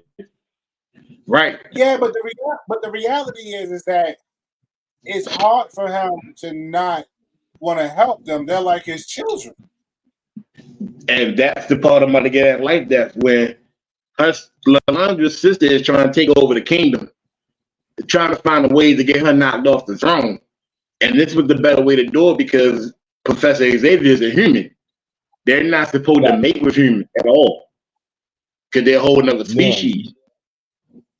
Right. Yeah, but the reality is that it's hard for him to not want to help them. They're like his children. And that's the part I'm about to get at like that, where her Lilandra's sister is trying to take over the kingdom, trying to find a way to get her knocked off the throne. And this was the better way to do it because Professor Xavier is a human. They're not supposed to mate with humans at all because they're a whole other species.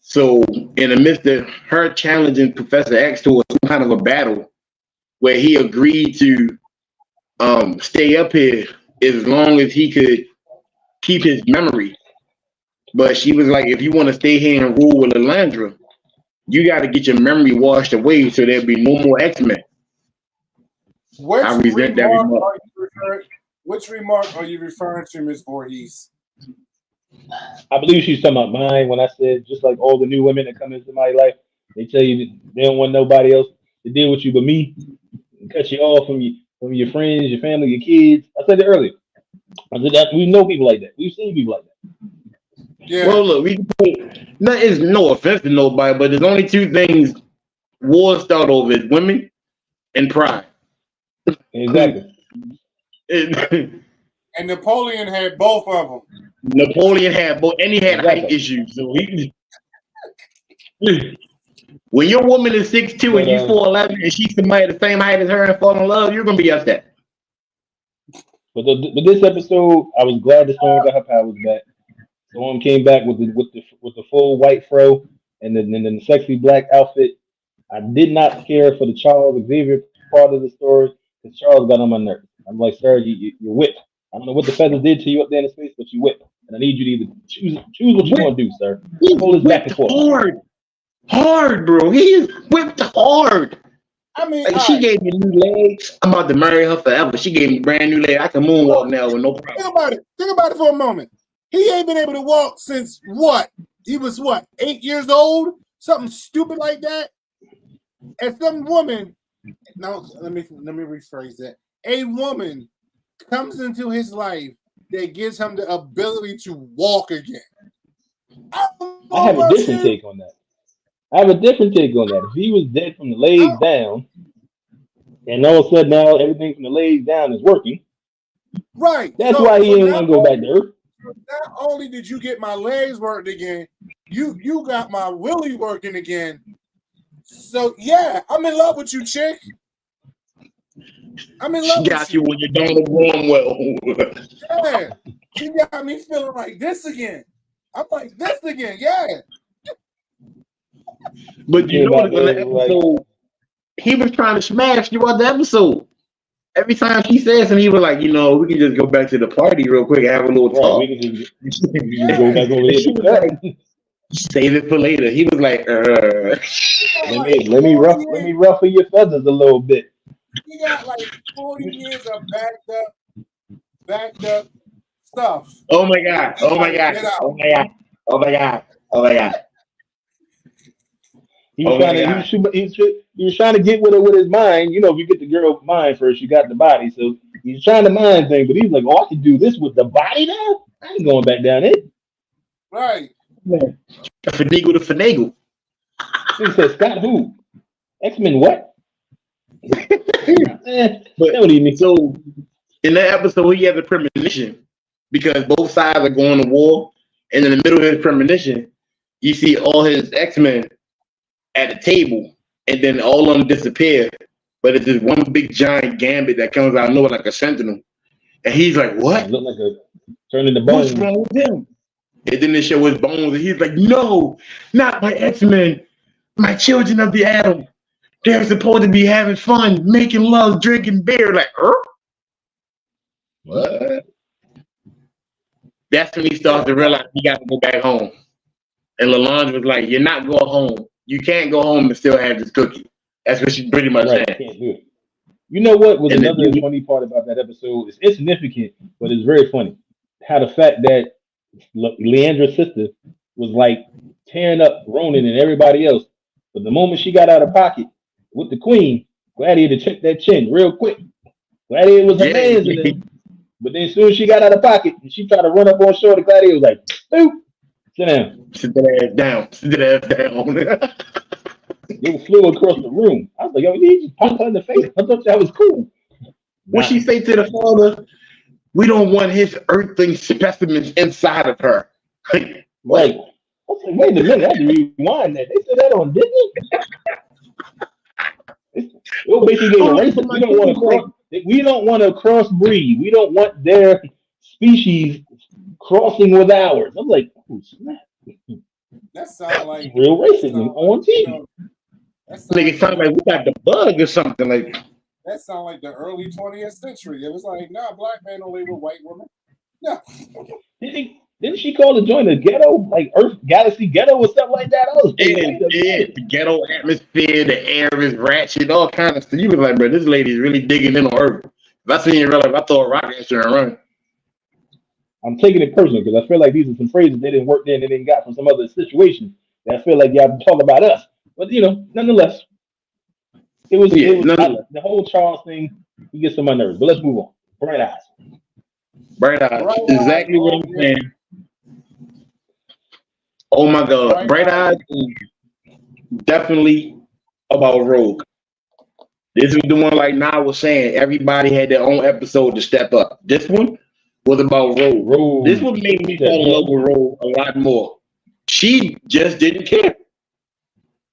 So in the midst of her challenging Professor X to some kind of a battle where he agreed to stay up here as long as he could keep his memory. But she was like, if you want to stay here and rule with Lilandra, you got to get your memory washed away so there'll be no more X-Men. Which remark are you referring to, Ms. Voorhees? I believe she's talking about mine when I said just like all the new women that come into my life, they tell you that they don't want nobody else to deal with you but me and cut you off from your friends, your family, your kids. I said it earlier. I said that we know people like that. We've seen people like that. Yeah. Well, look, it's no offense to nobody, but there's only two things wars start over: is women and pride. Exactly. And Napoleon had both of them. Napoleon had both, and he had height issues. So when your woman is 6'2" and you 4'11", and she's somebody the same height as her and fall in love, you're gonna be upset. But this episode, I was glad the Storm got her powers back. Storm came back with the full white fro and then the sexy black outfit. I did not care for the Charles Xavier part of the story because Charles got on my nerves. I'm like, sir, you're whipped. I don't know what the feathers did to you up there in the space, but you whipped. And I need you to either choose what you want to do, sir. Hold this back and forth. Hard, bro. He is whipped hard. I mean, like, she gave me new legs. I'm about to marry her forever. She gave me brand new legs. I can moonwalk now with no problem. Think about it for a moment. He ain't been able to walk since what? He was 8 years old? Something stupid like that. And some woman, no, let me rephrase that. A woman comes into his life that gives him the ability to walk again. I have a different take on that. If he was dead from the legs down, and all of a sudden now everything from the legs down is working, right? That's why he didn't want to go back to Earth. Not only did you get my legs working again, you got my willy working again. So yeah, I'm in love with you, chick. I'm in love. She got you when you're done with Warmwell. Yeah, she got me feeling like this again. I'm like this again, yeah. But you know, in the episode, he was trying to smash throughout the episode. Every time she says something, he was like, we can just go back to the party real quick and have a little talk. We can just go back over there. Save it for later. He was like, let me ruffle your feathers a little bit. He got like 40 years of backed up stuff. Oh my god. He was trying to get with her with his mind. If you get the girl mind first, you got the body. So he's trying the mind thing, but he's like, I can do this with the body now? I ain't going back down it. Right. Finagle to finagle. He said, Scott who? X-Men what? But so in that episode, he has a premonition because both sides are going to war. And in the middle of his premonition, you see all his X-Men at the table, and then all of them disappear. But it's this one big giant Gambit that comes out of nowhere like a sentinel. And he's like, what? Look like a turning the bone. What's wrong with him? And then they show his bones, and he's like, "No, not my X-Men, my children of the atom. They're supposed to be having fun, making love, drinking beer." Like, what? That's when he starts to realize he got to go back home. And Lalonde was like, "You're not going home. You can't go home and still have this cookie." That's what she pretty much said. Can't do it. You know what was another funny part about that episode? It's insignificant, but it's very funny. How the fact that Leandra's sister was like tearing up Ronan and everybody else, but the moment she got out of pocket with the queen, Gladiator checked that chin real quick. Gladiator was her hands in it, but then as soon as she got out of pocket and she tried to run up on shore, the Gladiator was like, "Boop, sit down, sit that ass down, sit that ass down." They flew across the room. I was like, "Yo, you just punched her in the face." I thought that was cool. What she say to the father? "We don't want his earthling specimens inside of her." Like, I was like, wait a minute, I had to rewind that. They said that on Disney. Basically, we don't want to crossbreed. We don't want their species crossing with ours. I'm like, oh snap. That sounds like real racism on TV. It sounds like we got the bug or something. Like that sounds like the early 20th century. It was like, nah, black man don't live with white women. No. Didn't she call the joint a ghetto, like Earth Galaxy Ghetto or something like that? The ghetto atmosphere, the air is ratchet, all kind of stuff. You was like, bro, this lady's really digging in on Earth. If I see in real life, I throw a rock at her and run. I'm taking it personal because I feel like these are some phrases they didn't work in and they didn't got from some other situation. I feel like y'all talk about us, but nonetheless, it was the whole Charles thing. He gets on my nerves, but let's move on. Bright Eyes. Bright Eyes. Exactly what I'm saying. Oh my God, Bright Eyes is definitely about Rogue. This is the one, like Nah was saying, everybody had their own episode to step up. This one was about Rogue. This one made me fall in love with Rogue a lot more. She just didn't care.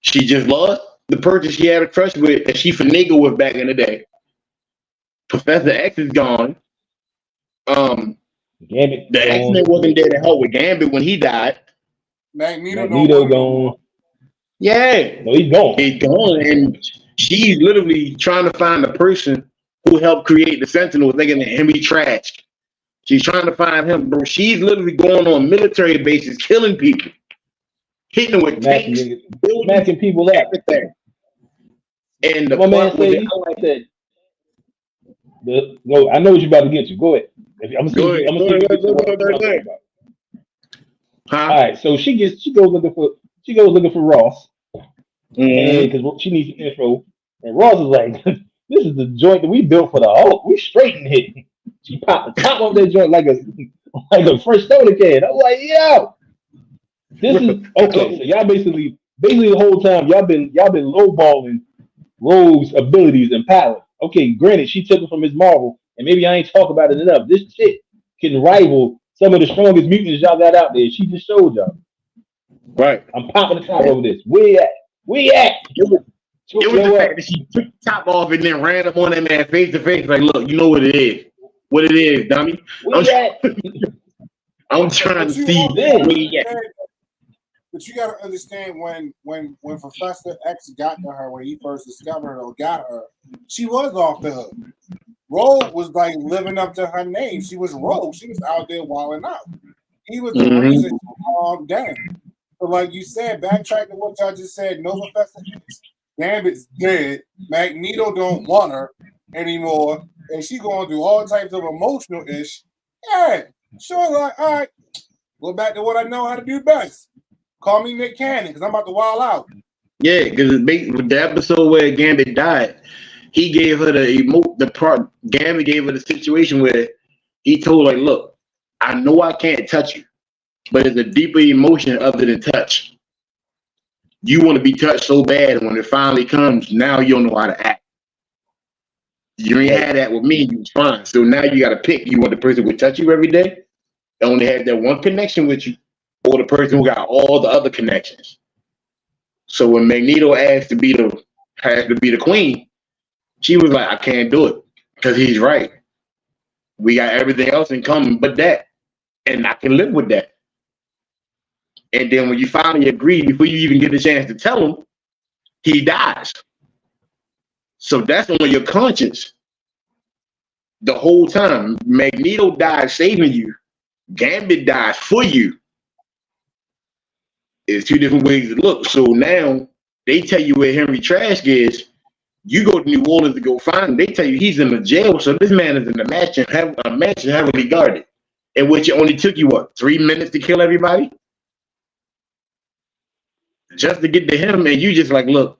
She just lost the person she had a crush with and she finagled with back in the day. Professor X is gone. The X-Men wasn't there to help with Gambit when he died. Magneto gone. Yeah. No, he's gone. He's gone, and she's literally trying to find the person who helped create the Sentinels. They're gonna him be trashed. She's trying to find him, bro. She's literally going on military bases, killing people, hitting them with tanks, smacking people up. Everything. And the part I know what you're about to get to. Go ahead. I'm gonna go ahead. All right, so she goes looking for Ross, and because she needs some info, and Ross is like, "This is the joint that we built for the Hulk. We straightened it." She popped the top of that joint like a fresh soda can. I'm like, "Yo, this is okay." So y'all basically the whole time y'all been lowballing Rogue's abilities and power. Okay, granted, she took it from Ms. Marvel, and maybe I ain't talk about it enough. This shit can rival some of the strongest mutants y'all got out there. She just showed y'all. Right. I'm popping the top over this. Where you at? It was the fact that she took the top off and then ran up on that man face to face. Like, look, you know what it is. What it is, dummy. I'm trying to see where you at. But you got to understand when Professor X got to her, when he first discovered her or got her, she was off the hook. Rogue was like living up to her name. She was Rogue. She was out there wilding out. He was the reason she calmed down. So like you said, backtrack to what y'all just said, no Professor X. Gambit's dead. Magneto don't want her anymore. And she going through all types of emotional ish. Yeah, sure, like, all right. Go back to what I know how to do best. Call me Nick Cannon, because I'm about to wild out. Yeah, because the episode where Gambit died, he gave her Gambit gave her the situation where he told her, look, I know I can't touch you, but it's a deeper emotion other than touch. You want to be touched so bad, and when it finally comes, now you don't know how to act. You ain't had that with me, you was fine. So now you got to pick. You want the person who would touch you every day, and only have that one connection with you, or the person who got all the other connections. So when Magneto asked to be the queen, she was like, I can't do it because he's right. We got everything else in common but that. And I can live with that. And then when you finally agree, before you even get a chance to tell him, he dies. So that's on your conscience the whole time. Magneto dies saving you. Gambit dies for you. It's two different ways to look. So now they tell you where Henry Trask is. You go to New Orleans to go find him. They tell you he's in the jail. So this man is in the mansion heavily guarded. In which it only took you, 3 minutes to kill everybody? Just to get to him, and you just like, look,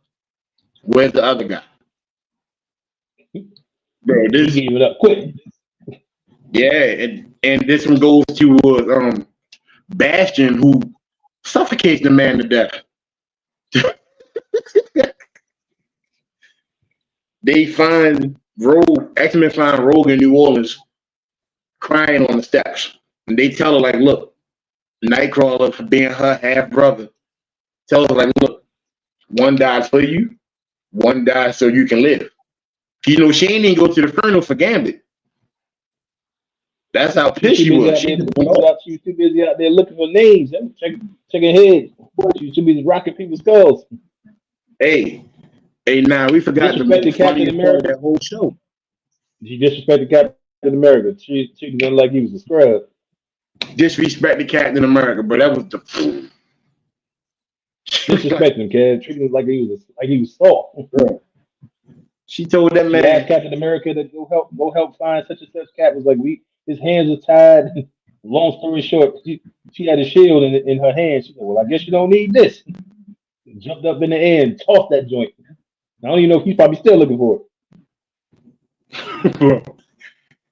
where's the other guy? Bro, this gave it up quick. Yeah, and this one goes to Bastion, who suffocates the man to death. They find X-Men find Rogue in New Orleans crying on the steps. And they tell her, like, look, Nightcrawler, for being her half brother, tells her, like, look, one dies for you, one dies so you can live. You know, she ain't even go to the funeral for Gambit. That's how pissed she was. She was too busy out there looking for names, checking heads. She was too busy rocking people's skulls. Hey, now we forgot the most funniest part of that whole show. She disrespected Captain America. She was like he was a scrub. Disrespected Captain America, but that was the disrespecting him, kid. Treated him like he was soft. Yeah. She told that man, asked Captain America to go help find such and such. Cap was like, his hands are tied. Long story short, she had a shield in her hand. She said, well, I guess you don't need this. Jumped up in the air and tossed that joint. I don't even know if he's probably still looking for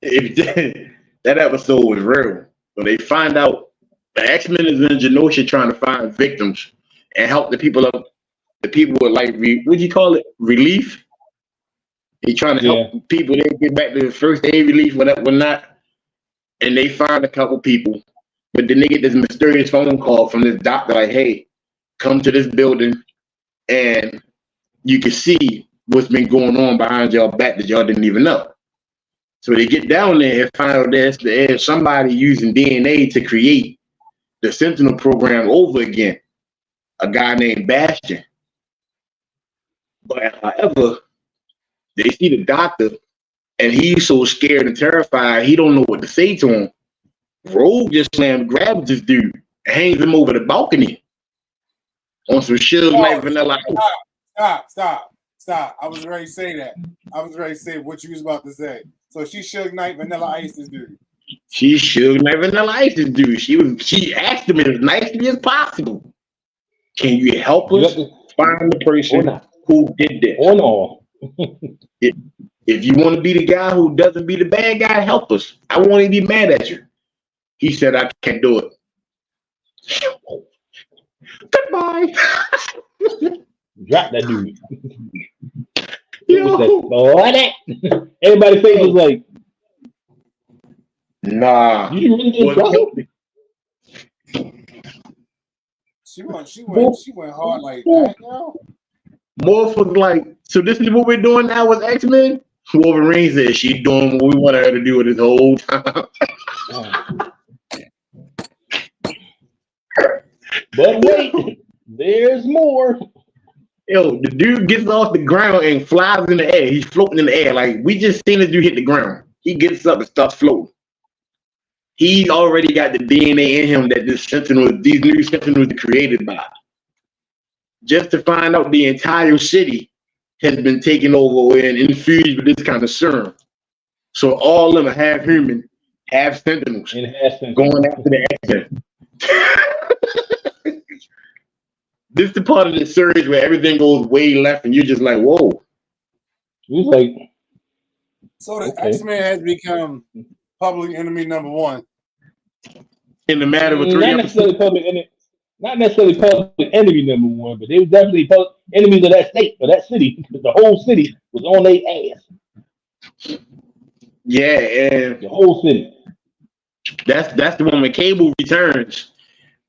it. That episode was real. So they find out the X-Men is in Genosha trying to find victims and help the people up. The people with like, what do you call it? Relief. They trying to help people. They get back to the first aid relief, whatnot. And they find a couple people, but then they get this mysterious phone call from this doctor, like, "Hey, come to this building, and you can see what's been going on behind y'all back that y'all didn't even know." So they get down there and find out there's somebody using DNA to create the Sentinel program over again. A guy named Bastion. But however, they see the doctor, and he's so scared and terrified, he don't know what to say to him. Rogue just grabs this dude, and hangs him over the balcony on some Suge Knight Vanilla Ice. Stop. I was ready to say that. I was ready to say what you was about to say. So she Suge Knight Vanilla Ice this dude. She Suge Knight Vanilla Ice this dude. She asked him as nicely as possible, can you help us find the person who did this? Or no. If you want to be the guy who doesn't be the bad guy, help us. I won't even be mad at you. He said, I can't do it. Goodbye. Drop that dude. Yo. Everybody's face was like, nah. You really just drop it? She went hard like that, yo. Morph was like, so this is what we're doing now with X-Men? Wolverine said she's doing what we wanted her to do this whole time. But wait, there's more. Yo, the dude gets off the ground and flies in the air. He's floating in the air. Like, we just seen this dude hit the ground. He gets up and starts floating. He already got the DNA in him that these new Sentinels are created by. Just to find out the entire city has been taken over and infused with this kind of serum. So all of them are half human, half Sentinels, going after the X-Men. This is the part of the series where everything goes way left and you're just like, whoa. It was like, so the X-Men has become public enemy number one. In the matter of 3 episodes. Not necessarily public enemy number one, but they were definitely enemies of that state, or that city, because the whole city was on their ass. Yeah, and the whole city. That's the one when Cable returns,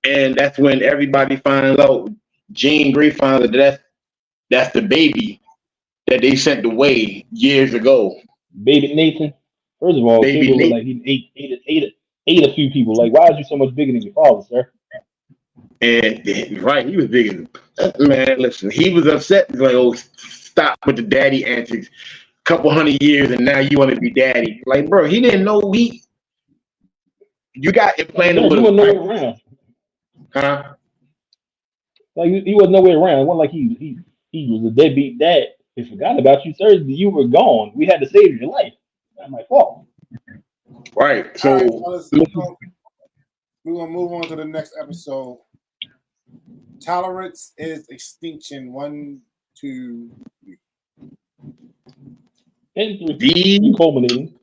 and that's when everybody finds out. Jean Grey finds out that's the baby that they sent away years ago. Baby Nathan. First of all, Cable looked like he ate a few people. Like, why is you so much bigger than your father, sir? And right, he was big as man. Listen, he was upset. He's like, oh, stop with the daddy antics. Couple 100 years, and now you want to be daddy. Like, bro, he didn't know you got implanted with he wasn't nowhere around. Huh? Like he wasn't nowhere around. It wasn't like he was a deadbeat dad. He forgot about you Thursday. You were gone. We had to save your life. I'm like, oh. Right. So we're gonna move on to the next episode. Tolerance is extinction. 1, 2, 3. And 3 culminating.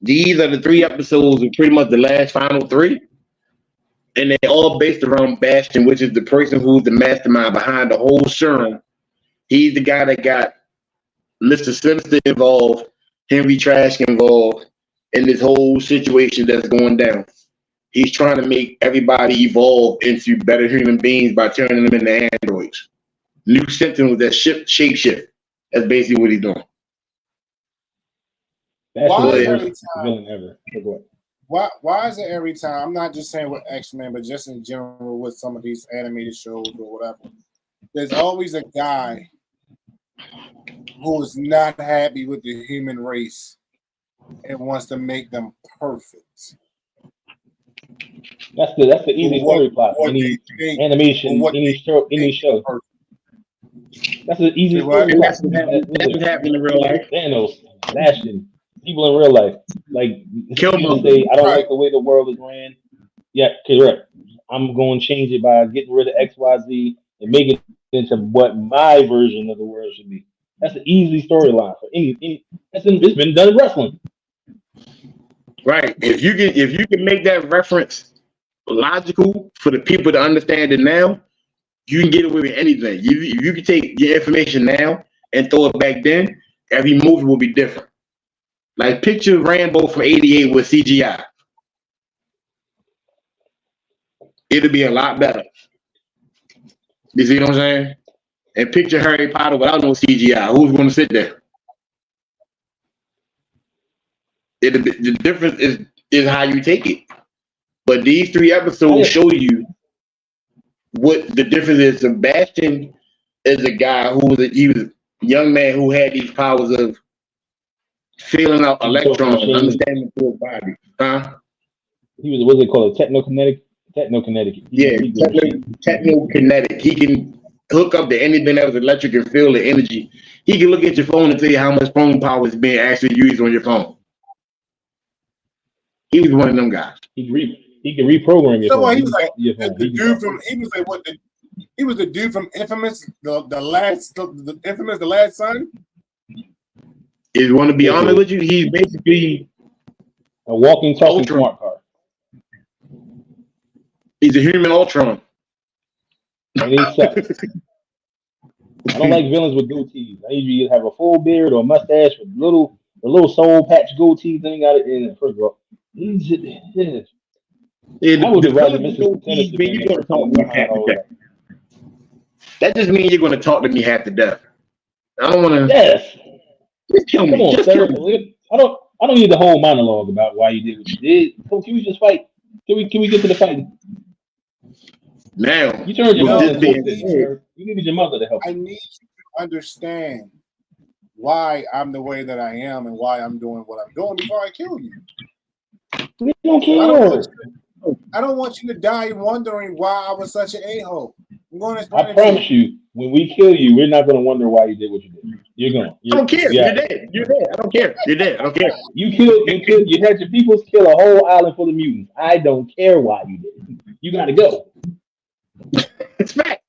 These are the 3 episodes of pretty much the last final 3. And they're all based around Bastion, which is the person who's the mastermind behind the whole serum. He's the guy that got Mr. Sinister involved, Henry Trask involved in this whole situation that's going down. He's trying to make everybody evolve into better human beings by turning them into androids. New Sentinels that shapeshift. That's basically what he's doing. Why is every villain ever? Why is it every time? I'm not just saying with X-Men, but just in general with some of these animated shows or whatever. There's always a guy who is not happy with the human race and wants to make them perfect. That's the easy story plot. Any animation, any show. That's an easy story plot. That's happening in real life. Thanos, Bastion, people in real life. Like people say, I don't like the way the world is ran. Yeah, correct. I'm going to change it by getting rid of XYZ and make it into what my version of the world should be. That's an easy storyline for any. It's been done in wrestling. Right. If you can make that reference logical for the people to understand it now, you can get away with anything. You can take your information now and throw it back then. Every movie will be different. Like picture Rambo from '88 with CGI. It'll be a lot better. You see what I'm saying? And picture Harry Potter without no CGI. Who's going to sit there? The difference is how you take it. But these 3 episodes show you what the difference is. Sebastian is a guy who was a young man who had these powers of feeling out electrons and understanding through his body. Huh? He was what's it called? Technokinetic. Yeah, technokinetic. He can hook up to anything that was electric and feel the energy. He can look at your phone and tell you how much phone power is being actually used on your phone. He was one of them guys. He can reprogram your phone. He was like he was the dude from Infamous, the Infamous, The Last Son. If you want to be honest with you, he's basically a walking, talking smart car. He's a human Ultron. And he sucks. I don't like villains with goatees. I need you to have a full beard or a mustache with a little soul patch goatee thing out of it. First of all, I would have rather Mr. Tennyson. That just means you're going to talk to me half to death. I don't want to. Yes. Just kill me. Come on, sir. I don't need the whole monologue about why you did what you did. So can we just fight? Can we get to the fight? Now you turned your mother. You needed your mother to help. I need you to understand why I'm the way that I am and why I'm doing what I'm doing before I kill you. We don't care. I don't want you to die wondering why I was such an a-hole. I promise you, when we kill you, we're not going to wonder why you did what you did. You're going. I don't care. You're dead. You're dead. I don't care. You're dead. I don't care. You had your peoples kill a whole island full of mutants. I don't care why you did. You got to go. It's fact.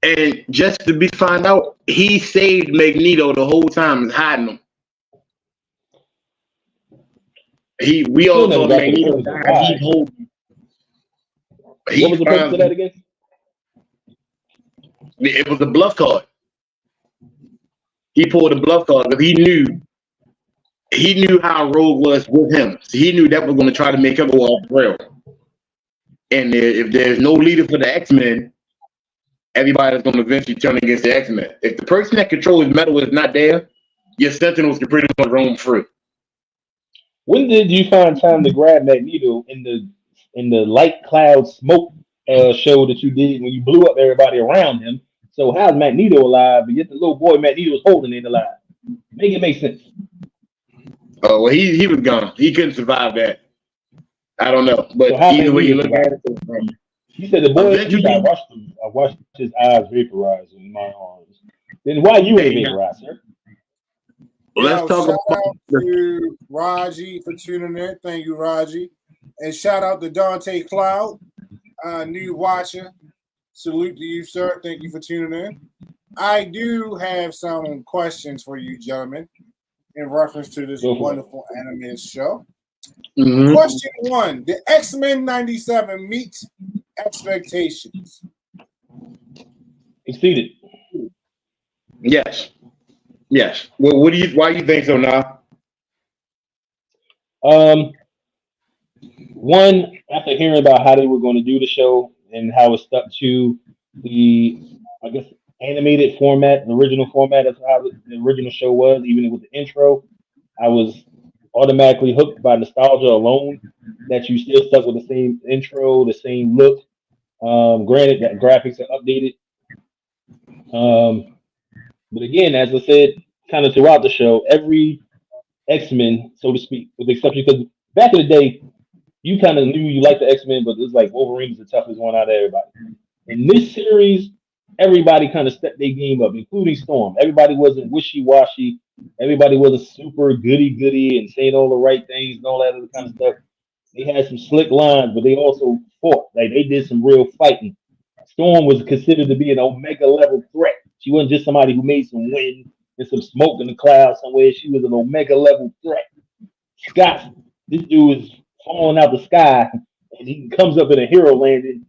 And just to find out, he saved Magneto the whole time and hiding him. We all know Magneto died. What was the purpose of that again? It was a bluff card. He pulled a bluff card because he knew how Rogue was with him. So he knew that was going to try to make him go off the rail. And if there's no leader for the X-Men, everybody's going to eventually turn against the X-Men. If the person that controls metal is not there, your Sentinels can pretty much roam free. When did you find time to grab Magneto in the in the light cloud smoke show that you did when you blew up everybody around him. So how's Magneto alive, but yet the little boy Magneto was holding it alive? Make it make sense. Oh well, he was gone. He couldn't survive that. I don't know, but So either way you look at it, you said the boy. I watched his eyes vaporize in my arms. Then why you ain't vaporized, sir? Let's talk shout about out to Raji for tuning in. Thank you, Raji, and shout out to Dante Cloud, new watcher. Salute to you, sir. Thank you for tuning in. I do have some questions for you, gentlemen, in reference to this wonderful anime show. Mm-hmm. Question 1: Did X-Men '97 meet expectations? Exceeded. Yes. Well, why do you think so now? One, after hearing about how they were going to do the show and how it stuck to the, I guess, animated format, the original format of how the original show was, even with the intro, I was automatically hooked by nostalgia alone. That you still stuck with the same intro, the same look. Granted that graphics are updated. But again, as I said, kind of throughout the show, every X-Men, so to speak, with the exception, because back in the day, you kind of knew you liked the X-Men, but it was like Wolverine's the toughest one out of everybody. In this series, everybody kind of stepped their game up, including Storm. Everybody wasn't wishy-washy. Everybody wasn't super goody-goody and saying all the right things and all that other kind of stuff. They had some slick lines, but they also fought. Like, they did some real fighting. Storm was considered to be an Omega-level threat. She wasn't just somebody who made some wind and some smoke in the clouds somewhere. She was an Omega-level threat. Scott, this dude is falling out the sky, and he comes up in a hero landing,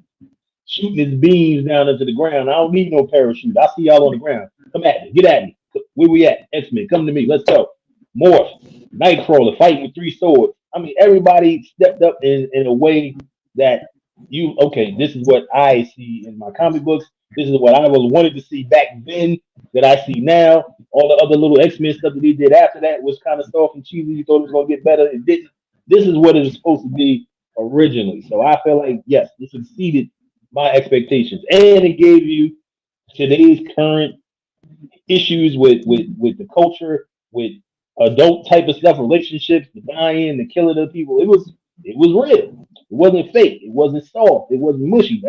shooting his beams down into the ground. I don't need no parachute. I see y'all on the ground. Come at me. Get at me. Where we at? X-Men, come to me. Let's go. Morph, Nightcrawler, fighting with 3 swords. I mean, everybody stepped up in a way that this is what I see in my comic books. This is what I wanted to see back then that I see now. All the other little X-Men stuff that he did after that was kind of soft and cheesy. You thought it was going to get better. It didn't. This is what it was supposed to be originally. So I feel like, yes, this exceeded my expectations. And it gave you today's current issues with the culture, with adult type of stuff, relationships, the dying, the killing of people. It was real. It wasn't fake. It wasn't soft. It wasn't mushy.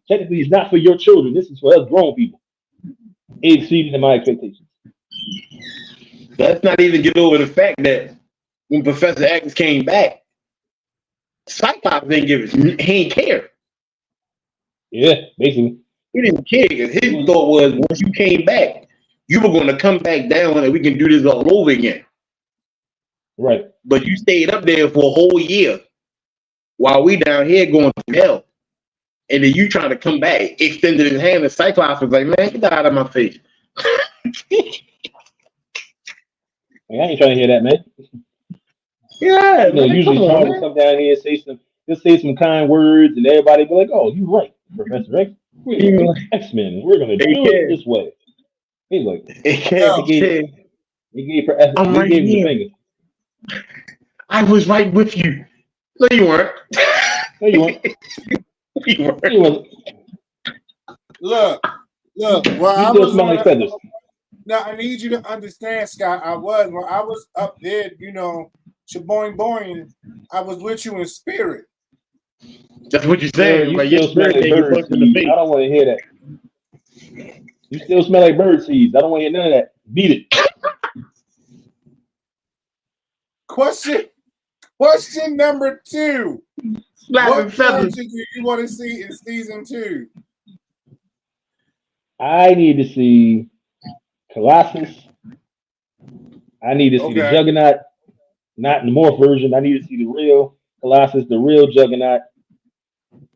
Technically, it's not for your children. This is for us grown people. It exceeded my expectations. Let's not even get over the fact that when Professor X came back, Cyclops didn't give it. He didn't care. Yeah, basically. He didn't care. His thought was, once you came back, you were going to come back down and we can do this all over again. Right. But you stayed up there for a whole year while we down here going through hell. And then you trying to come back, extended his hand, and Cyclops was like, man, get out of my face. I ain't trying to hear that, man. Yeah, usually Charlie will come down here and say some kind words, and everybody be like, "Oh, you right, Professor X. We're X-Men. We're gonna do it this way." He's like, he gave him the finger. I was right with you. No, you weren't. No, you weren't. You weren't. He wasn't. Look. Well, now I need you to understand, Scott. When I was up there, shaboing boing, I was with you in spirit. That's what you're saying. You still smell like bird seeds. I don't want to hear that. You still smell like bird seeds. I don't want to hear none of that. Beat it. Question number 2. What character do you want to see in season 2? I need to see Colossus. I need to see the Juggernaut, not the Morph version. I need to see the real Colossus, the real Juggernaut.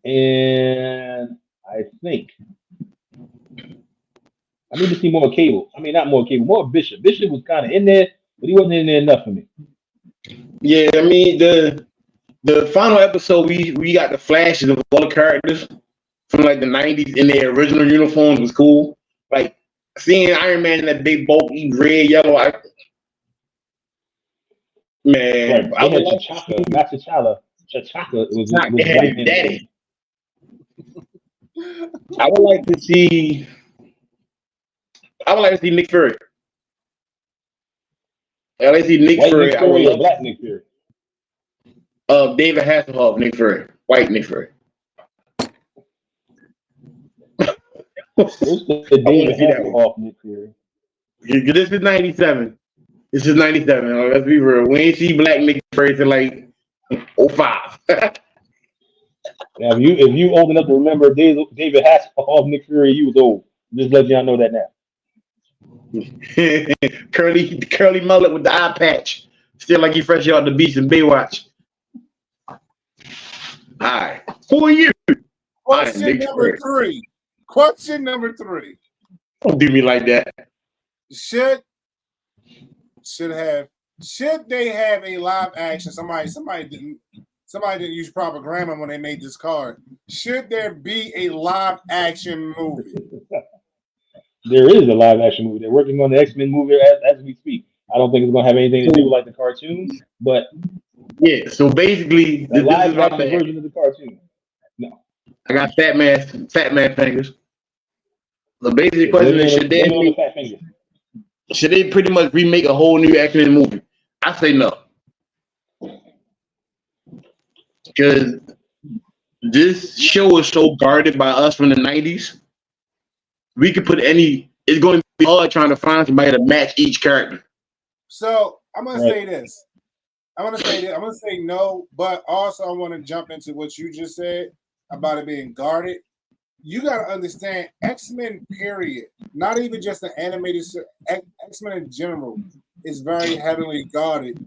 And I think I need to see more Cable. I mean, not more Cable, more Bishop. Bishop was kind of in there, but he wasn't in there enough for me. Yeah, I mean, the final episode, we got the flashes of all the characters from like the 90s in their original uniforms was cool. Like seeing Iron Man in that big bulky red, yellow. Man, right. I would like T'Challa. T'Chaka was Black Black Panther. Daddy. I would like to see Nick Fury. I like to see Nick White Fury. Nick I would Fury or love Black Nick Fury? David Hasselhoff, Nick Fury. White Nick Fury. What's the David Hasselhoff Nick Fury? This is 97. This is 97. Let's be real. We ain't see Black Nick Fury till like 05. Now, if you old enough to remember David Hasselhoff Nick Fury, you was old. Just let y'all know that now. curly mullet with the eye patch. Still like he fresh out the beach in Baywatch. All right. Who are you? Question number three. Question number three. Don't do me like that. Should they have a live action? Somebody didn't use proper grammar when they made this card. Should there be a live action movie? There is a live action movie. They're working on the X-Men movie as we speak. I don't think it's gonna have anything to do with like the cartoons, but yeah. So basically, the live action version of the cartoon. No, I got fat man fingers. The basic question is: should they pretty much remake a whole new X-Men movie? I say no, because this show is so guarded by us from the 90s. We could put it's going to be hard trying to find somebody to match each character. So I'm going to say this. I'm going to say no, but also I want to jump into what you just said about it being guarded. You got to understand X-Men, period, not even just the animated X-Men in general, is very heavily guarded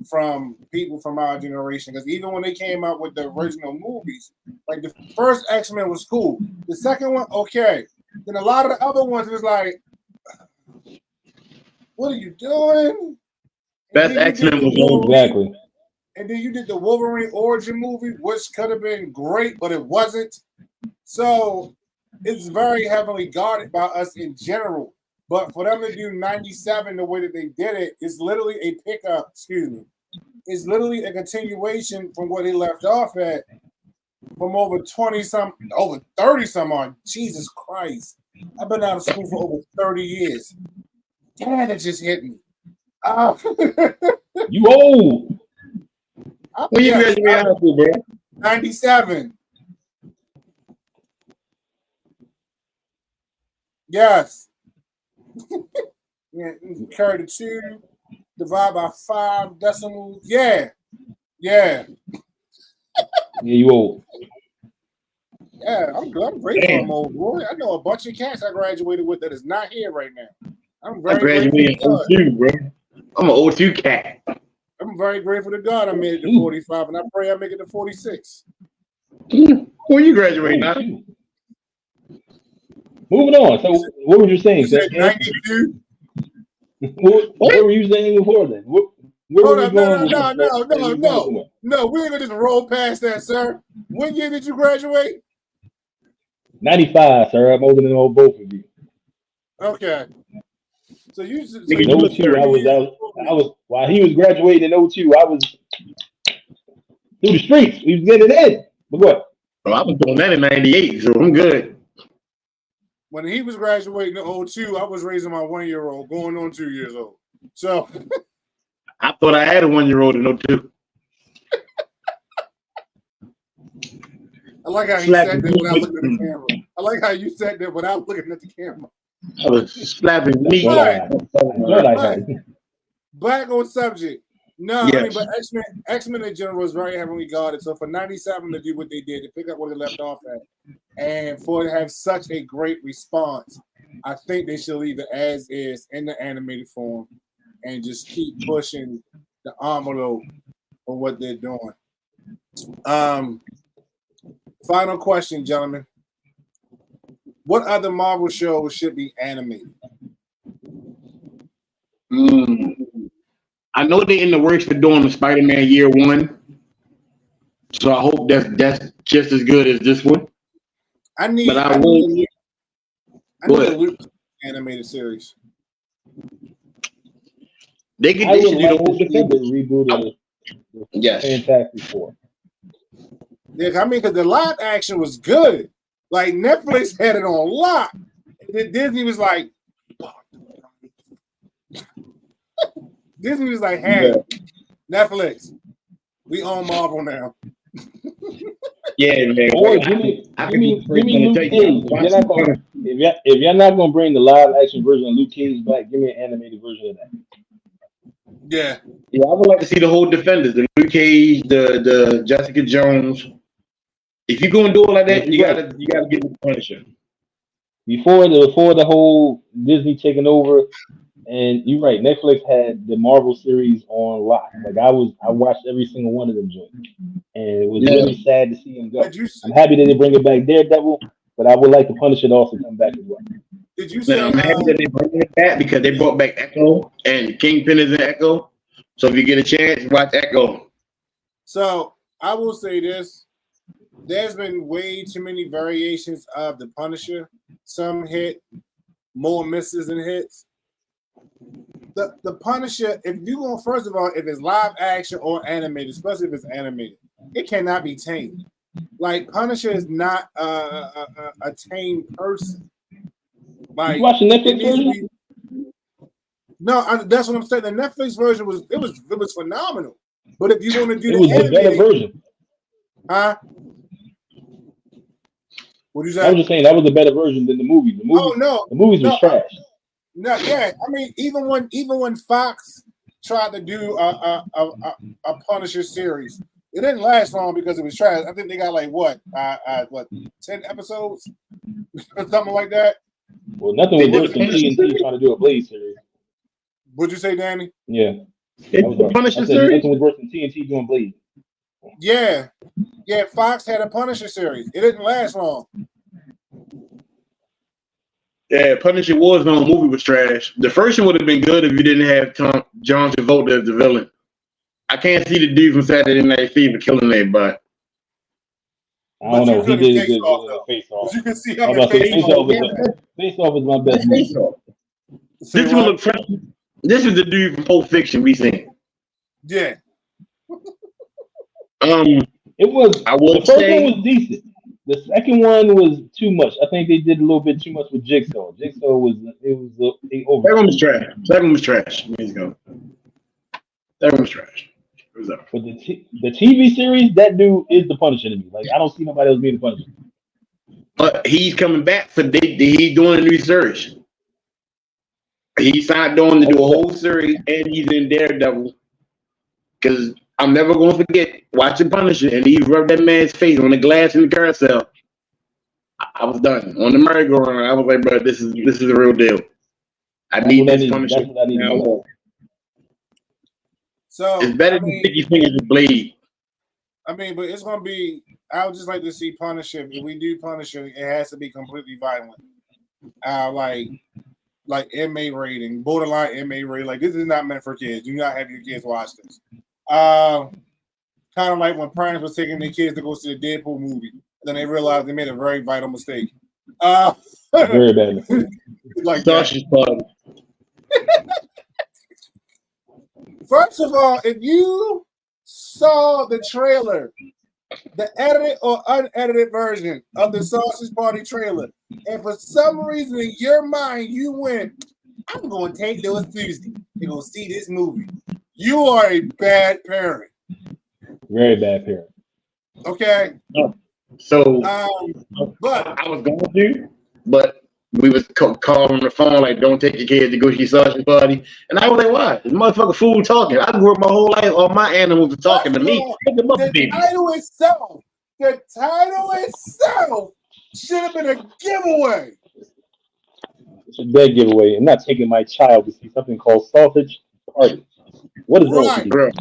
from people from our generation. Because even when they came out with the original movies, like the first X-Men was cool. The second one, okay. Then a lot of the other ones was like, what are you doing? Best X-Men was exactly. And then you did the Wolverine origin movie, which could have been great, but it wasn't. So it's very heavily guarded by us in general. But for them to do 97 the way that they did it is literally a pickup, it's literally a continuation from where they left off at. From over 30 some on. Jesus Christ. I've been out of school for over 30 years. Damn, it just hit me. You old. When you graduated high school, bro? 97. Yes. Carry the 2, divide by 5 decimals. Yeah. Yeah, you old. Yeah, I'm good. I'm grateful I'm old, boy. I know a bunch of cats I graduated with that is not here right now. I graduated in 02, bro. I'm an 02 cat. I'm very grateful to God I made it to 45, and I pray I make it to 46. When you graduate now? Moving on. So, what were you saying? 92? What were you saying before then? No, we ain't gonna just roll past that, sir. What year did you graduate? 95, sir. I'm older than both of you. Okay. So you in 02, I was while he was graduating in 02, I was through the streets. We was getting in. But what? Well, I was doing that in 98, so I'm good. When he was graduating in 02, I was raising my 1-year-old, going on 2 years old. So I thought I had a 1-year-old in 02. I like how you said that without looking at the camera. I like how you said that without looking at the camera. I was slapping me. Back on subject. No, yes. I mean, but X-Men in general is very heavily guarded. So for 97 to do what they did, to pick up where they left off at, and for it to have such a great response, I think they should leave it as is in the animated form and just keep pushing the envelope on what they're doing. Final question, gentlemen. What other Marvel shows should be animated? I know they're in the works for doing the Spider-Man Year 1, so I hope that's just as good as this one. I need a animated series. They could do the whole reboot of yes. Fantastic Four. Yeah, I mean, because the live action was good. Like Netflix had it on lock. And then Disney was like, hey, Netflix, we own Marvel now. Yeah, man. Or give me Luke Cage. If you're not gonna bring the live action version of Luke Cage back, give me an animated version of that. Yeah. Yeah, I would like to see the whole Defenders, the Luke Cage, the Jessica Jones. If you're gonna do it like that, you gotta get the Punisher. Before the whole Disney taking over, and you're right, Netflix had the Marvel series on lock. Like I watched every single one of them joints, and it was really sad to see him go. I'm happy that they bring it back, Daredevil, but I would like the Punisher to also come back as well. Did you say? I'm happy that they bring it back because they brought back Echo, and Kingpin is in Echo. So if you get a chance, watch Echo. So I will say this. There's been way too many variations of the Punisher. Some hit, more misses than hits. The Punisher, if you go, first of all, if it's live action or animated, especially if it's animated, it cannot be tamed. Like Punisher is not a tamed person. Like you watching Netflix version? No, that's what I'm saying. The Netflix version was phenomenal. But if you want to do it was the better version. Huh? What you say? I was just saying that was a better version than the movie. The movies were trash. No, yeah. I mean, even when Fox tried to do a Punisher series, it didn't last long because it was trash. I think they got like 10 episodes, something like that. Well, nothing was worse than TNT trying to do a Blade series. What'd you say, Danny? Yeah, the Punisher series. Nothing was worse than TNT doing Blade. Yeah, Fox had a Punisher series. It didn't last long. Yeah, Punisher Warzone movie was trash. The first one would have been good if you didn't have John Travolta as the villain. I can't see the dude from Saturday Night Fever killing everybody. I don't know. He did good with the face off. You can see how face off is my best movie. This one look fresh. This is the dude from Pulp Fiction we seen. Yeah. It was. The first one was decent. The second one was too much. I think they did a little bit too much with Jigsaw. Jigsaw was over. That one was trash. That one was trash. That one was trash. But the TV series, that dude is the Punisher to me. Like I don't see nobody else being the Punisher. But he's coming back for he's doing a new series. He signed on to do a whole series, and he's in Daredevil. Because I'm never going to forget watching Punisher, and he rubbed that man's face on the glass in the carousel. I was done on the merry-go-round. I was like, bro, this is the real deal. I need this Punisher. That's what I need now. So it's better than Sticky Fingers and Blade. I mean, but it's gonna be. I would just like to see Punisher. If we do Punisher, it has to be completely violent. Like MA rating, borderline MA rating. Like this is not meant for kids. Do not have your kids watch this. Kind of like when parents was taking their kids to go see the Deadpool movie, and then they realized they made a very vital mistake. Very bad mistake. Like First of all, if you saw the trailer, the edited or unedited version of the Sausage Party trailer, and for some reason in your mind you went, I'm going to take those Tuesday and go see this movie, you are a bad parent. Very bad parent. Okay. So, but I was going to, but we was calling on the phone like, don't take your kids to go see Sausage Party. And I was like, why? This motherfucker fool talking. I grew up my whole life, all my animals are talking to me. The title itself should have been a giveaway. It's a dead giveaway. I'm not taking my child to see something called Sausage Party. What is wrong with you?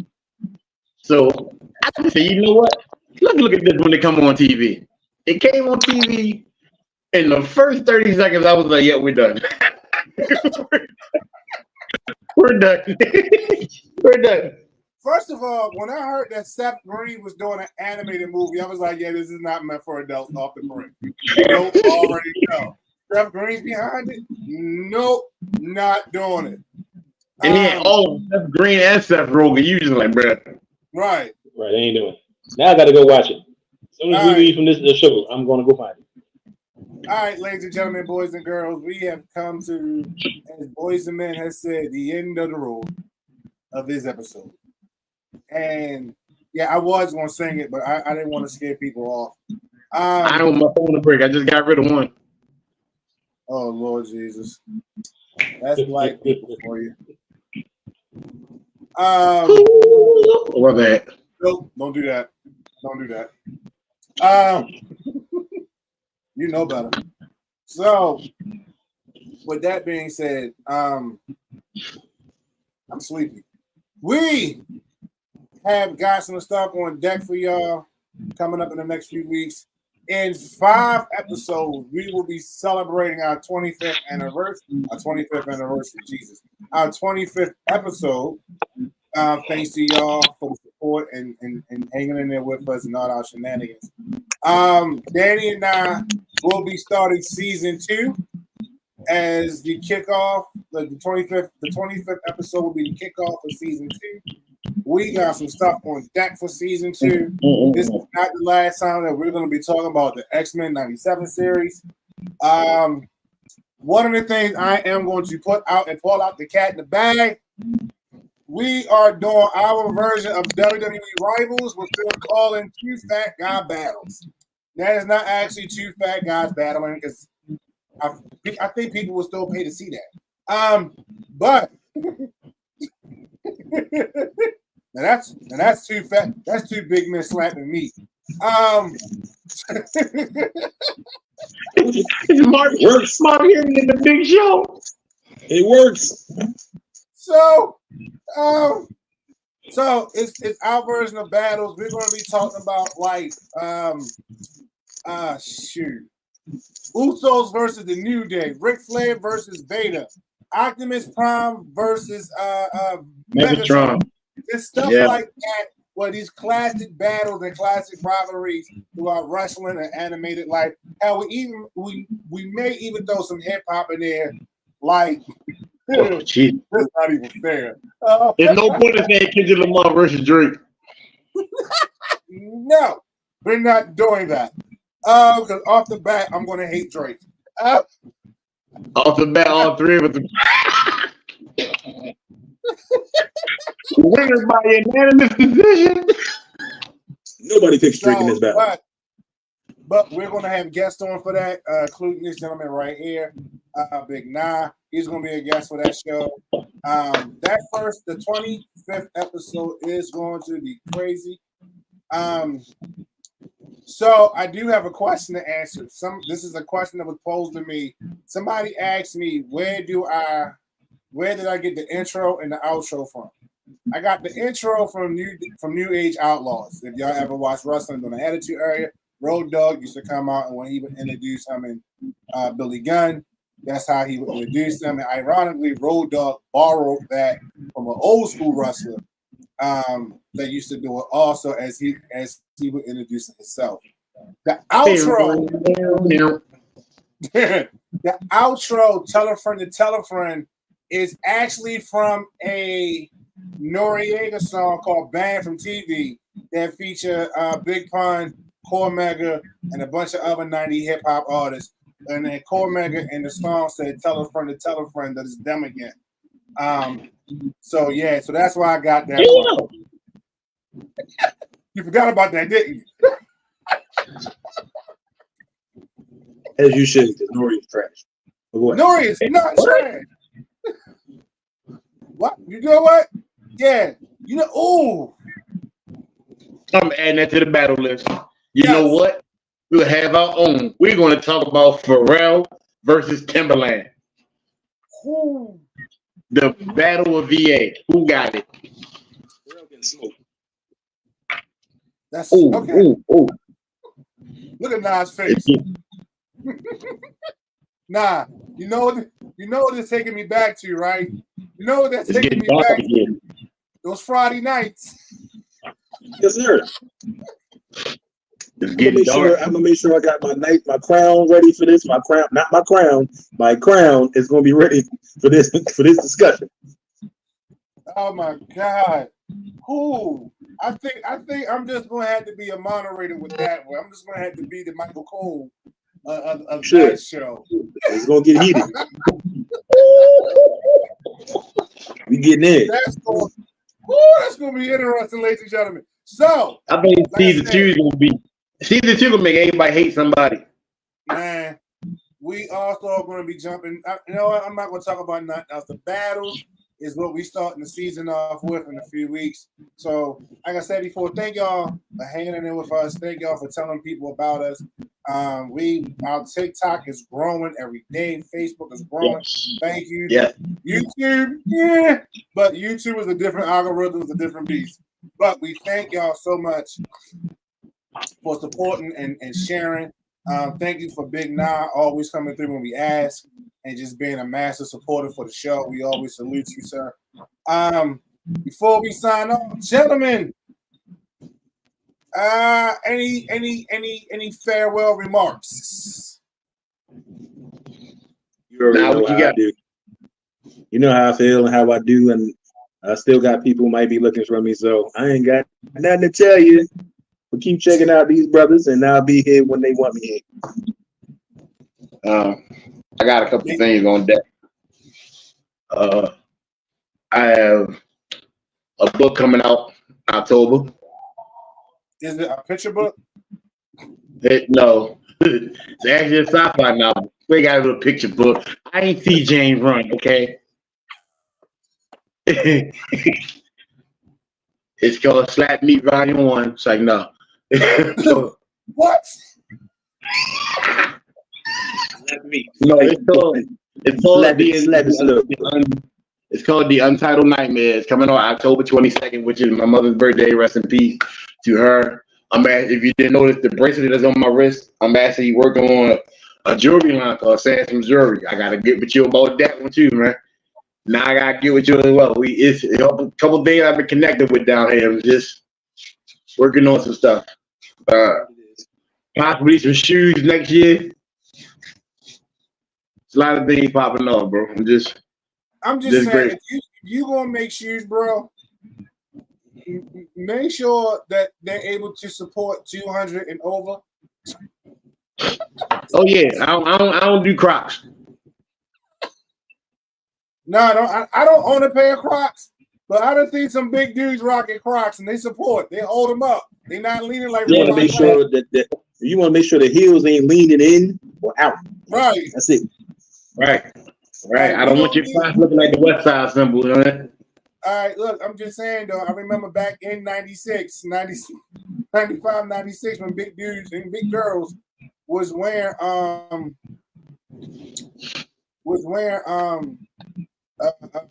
So I said, you know what? Look at this when it come on TV. It came on TV. In the first 30 seconds, I was like, yeah, we're done. We're done. We're done. First of all, when I heard that Seth Green was doing an animated movie, I was like, yeah, this is not meant for adults off the break. You already know. Seth Green's behind it? Nope, not doing it. And then all of Seth Green and Seth Rogen, you just like, bro. Right. Right, they ain't doing it. Now I got to go watch it. soon as we leave from this show, I'm going to go find it. All right, ladies and gentlemen, boys and girls, we have come to, as Boys and Men has said, the end of the road of this episode. And yeah, I was going to sing it, but I didn't want to scare people off. I don't want my phone to break. I just got rid of one. Oh, Lord Jesus. That's black people for you. What that? Nope, don't do that. Don't do that. You know better. So, with that being said, I'm sleepy. We have got some stuff on deck for y'all coming up in the next few weeks. In 5 episodes, we will be celebrating our 25th anniversary. Our 25th episode. Thanks to y'all for the support and hanging in there with us and all our shenanigans. Danny and I will be starting season 2 as the kickoff. The 25th episode will be the kickoff of season 2. We got some stuff on deck for season 2. This is not the last time that we're going to be talking about the X-Men 97 series. One of the things I am going to put out and pull out the cat in the bag, we are doing our version of WWE Rivals. We're still calling 2 fat guy battles. That is not actually 2 fat guys battling because I think people will still pay to see that. But that's 2 fat. That's 2 big men slapping me. Mark here in the big show. It works. So it's our version of battles. We're going to be talking about Usos versus the New Day, Ric Flair versus Vader, Optimus Prime versus Megatron. Just stuff like that. Well, these classic battles and classic rivalries throughout wrestling and animated life. Hell, we may even throw some hip hop in there, like. That's not even fair. There's no point in saying Kendrick Lamar versus Drake. No, we're not doing that. Because off the bat, I'm going to hate Drake. Off the bat, all 3 of them. Winners by unanimous decision. Nobody picks Drake in this battle. But we're going to have guests on for that, including this gentleman right here, Big Nah. He's going to be a guest for that show. The 25th episode is going to be crazy. So I do have a question to answer. This is a question that was posed to me. Somebody asked me, where did I get the intro and the outro from? I got the intro from New Age Outlaws. If y'all ever watched wrestling on the Attitude Era, Road Dogg used to come out and when he would introduce him and Billy Gunn, that's how he would introduce them. And ironically, Road Dogg borrowed that from an old school wrestler that used to do it also as he would introduce himself. The outro, the outro, Tell a Friend to Tell a Friend, is actually from a Noriega song called Banned from TV that feature Big Pun, Cormega, and a bunch of other 90s hip hop artists. And then Cormega in the song said, Tell a Friend to Tell a Friend that it's them again. So that's why I got that. You forgot about that, didn't you? As you should, because Nori is trash. Nori is not trash. What? You know what? Yeah. You know, ooh. I'm adding that to the battle list. You know what? We'll have our own. We're going to talk about Pharrell versus Timberland. Ooh. The Battle of VA. Who got it? Pharrell getting smoked. That's okay. Ooh. Look at Nas' face. Nah, you know what it's taking me back to, right? You know what that's taking me back to? Those Friday nights. Yes, sir. It's getting dark. I'm gonna make sure I got my crown ready for this. My crown, not my crown. My crown is gonna be ready for this discussion. Oh my God. Who? I think I'm just gonna have to be a moderator with that one. I'm just gonna have to be the Michael Cole of that show. It's gonna get heated. We getting in. That's gonna be interesting, ladies and gentlemen. So I think season 2 is gonna be season 2 gonna make everybody hate somebody. Man, we also are going to be jumping. You know what? I'm not going to talk about nothing else. The battles is what we starting the season off with in a few weeks. So, like I said before, thank y'all for hanging in there with us. Thank y'all for telling people about us. Our TikTok is growing every day. Facebook is growing. Yes. Thank you. Yeah. YouTube, yeah. But YouTube is a different algorithm, it's a different beast. But we thank y'all so much for supporting and sharing. Thank you for Big Nah always coming through when we ask and just being a massive supporter for the show. We always salute you, sir. Before we sign off, gentlemen, any farewell remarks? You already know what you got to do. You know how I feel and how I do, and I still got people who might be looking for me, so I ain't got nothing to tell you. But keep checking out these brothers, and I'll be here when they want me here. I got a couple of things on deck. I have a book coming out October. Is it a picture book? No. It's actually a sci-fi novel. We got a little picture book. I ain't see James run, okay? It's called Slap Meat Volume 1. It's like, no. So, what? No, it's called The Untitled Nightmare. It's coming on October 22nd, which is my mother's birthday. Rest in peace to her. If you didn't notice, the bracelet that's on my wrist, I'm actually working on a jewelry line called Samson's Jewelry. I gotta get with you about that one too, man. Now I gotta get with you as well. It's a couple of days I've been connected with down here. I'm just working on some stuff. Possibly some shoes next year. It's a lot of things popping up, bro. I'm just saying, if you gonna make shoes, bro, make sure that they're able to support 200 and over. Oh yeah, I don't do Crocs. No, I don't own a pair of Crocs, but I done seen some big dudes rocking Crocs, and they support. They hold them up. They not leaning like. You want to make sure that you want to make sure the heels ain't leaning in or out. Right. That's it. Right. I don't want your Crocs looking like the West Side symbol. You know? All right, look, I'm just saying, though, I remember back in 96, 95, 96, when big dudes and big girls was wearing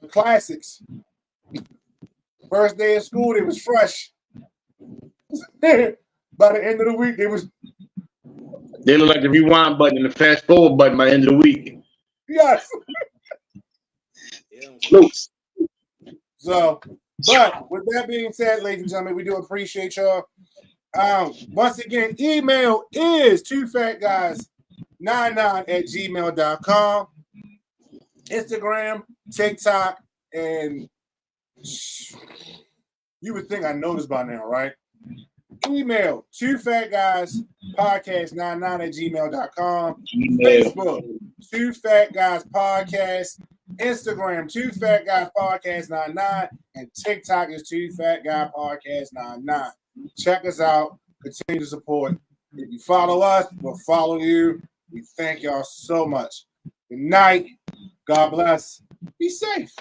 classics. First day of school, they was fresh. By the end of the week, they look like the rewind button and the fast forward button by the end of the week. Yes. So, but with that being said, ladies and gentlemen, we do appreciate y'all. Once again, email is twofatguys99@gmail.com. Instagram, TikTok, and you would think I know this by now, right? Email twofatguyspodcast99@gmail.com. Facebook, Two Fat Guys Podcast. Instagram, Two Fat Guys Podcast 99, and TikTok is Two Fat Guy Podcast 99. Check us out. Continue to support. If you follow us, we'll follow you. We thank y'all so much. Good night. God bless. Be safe.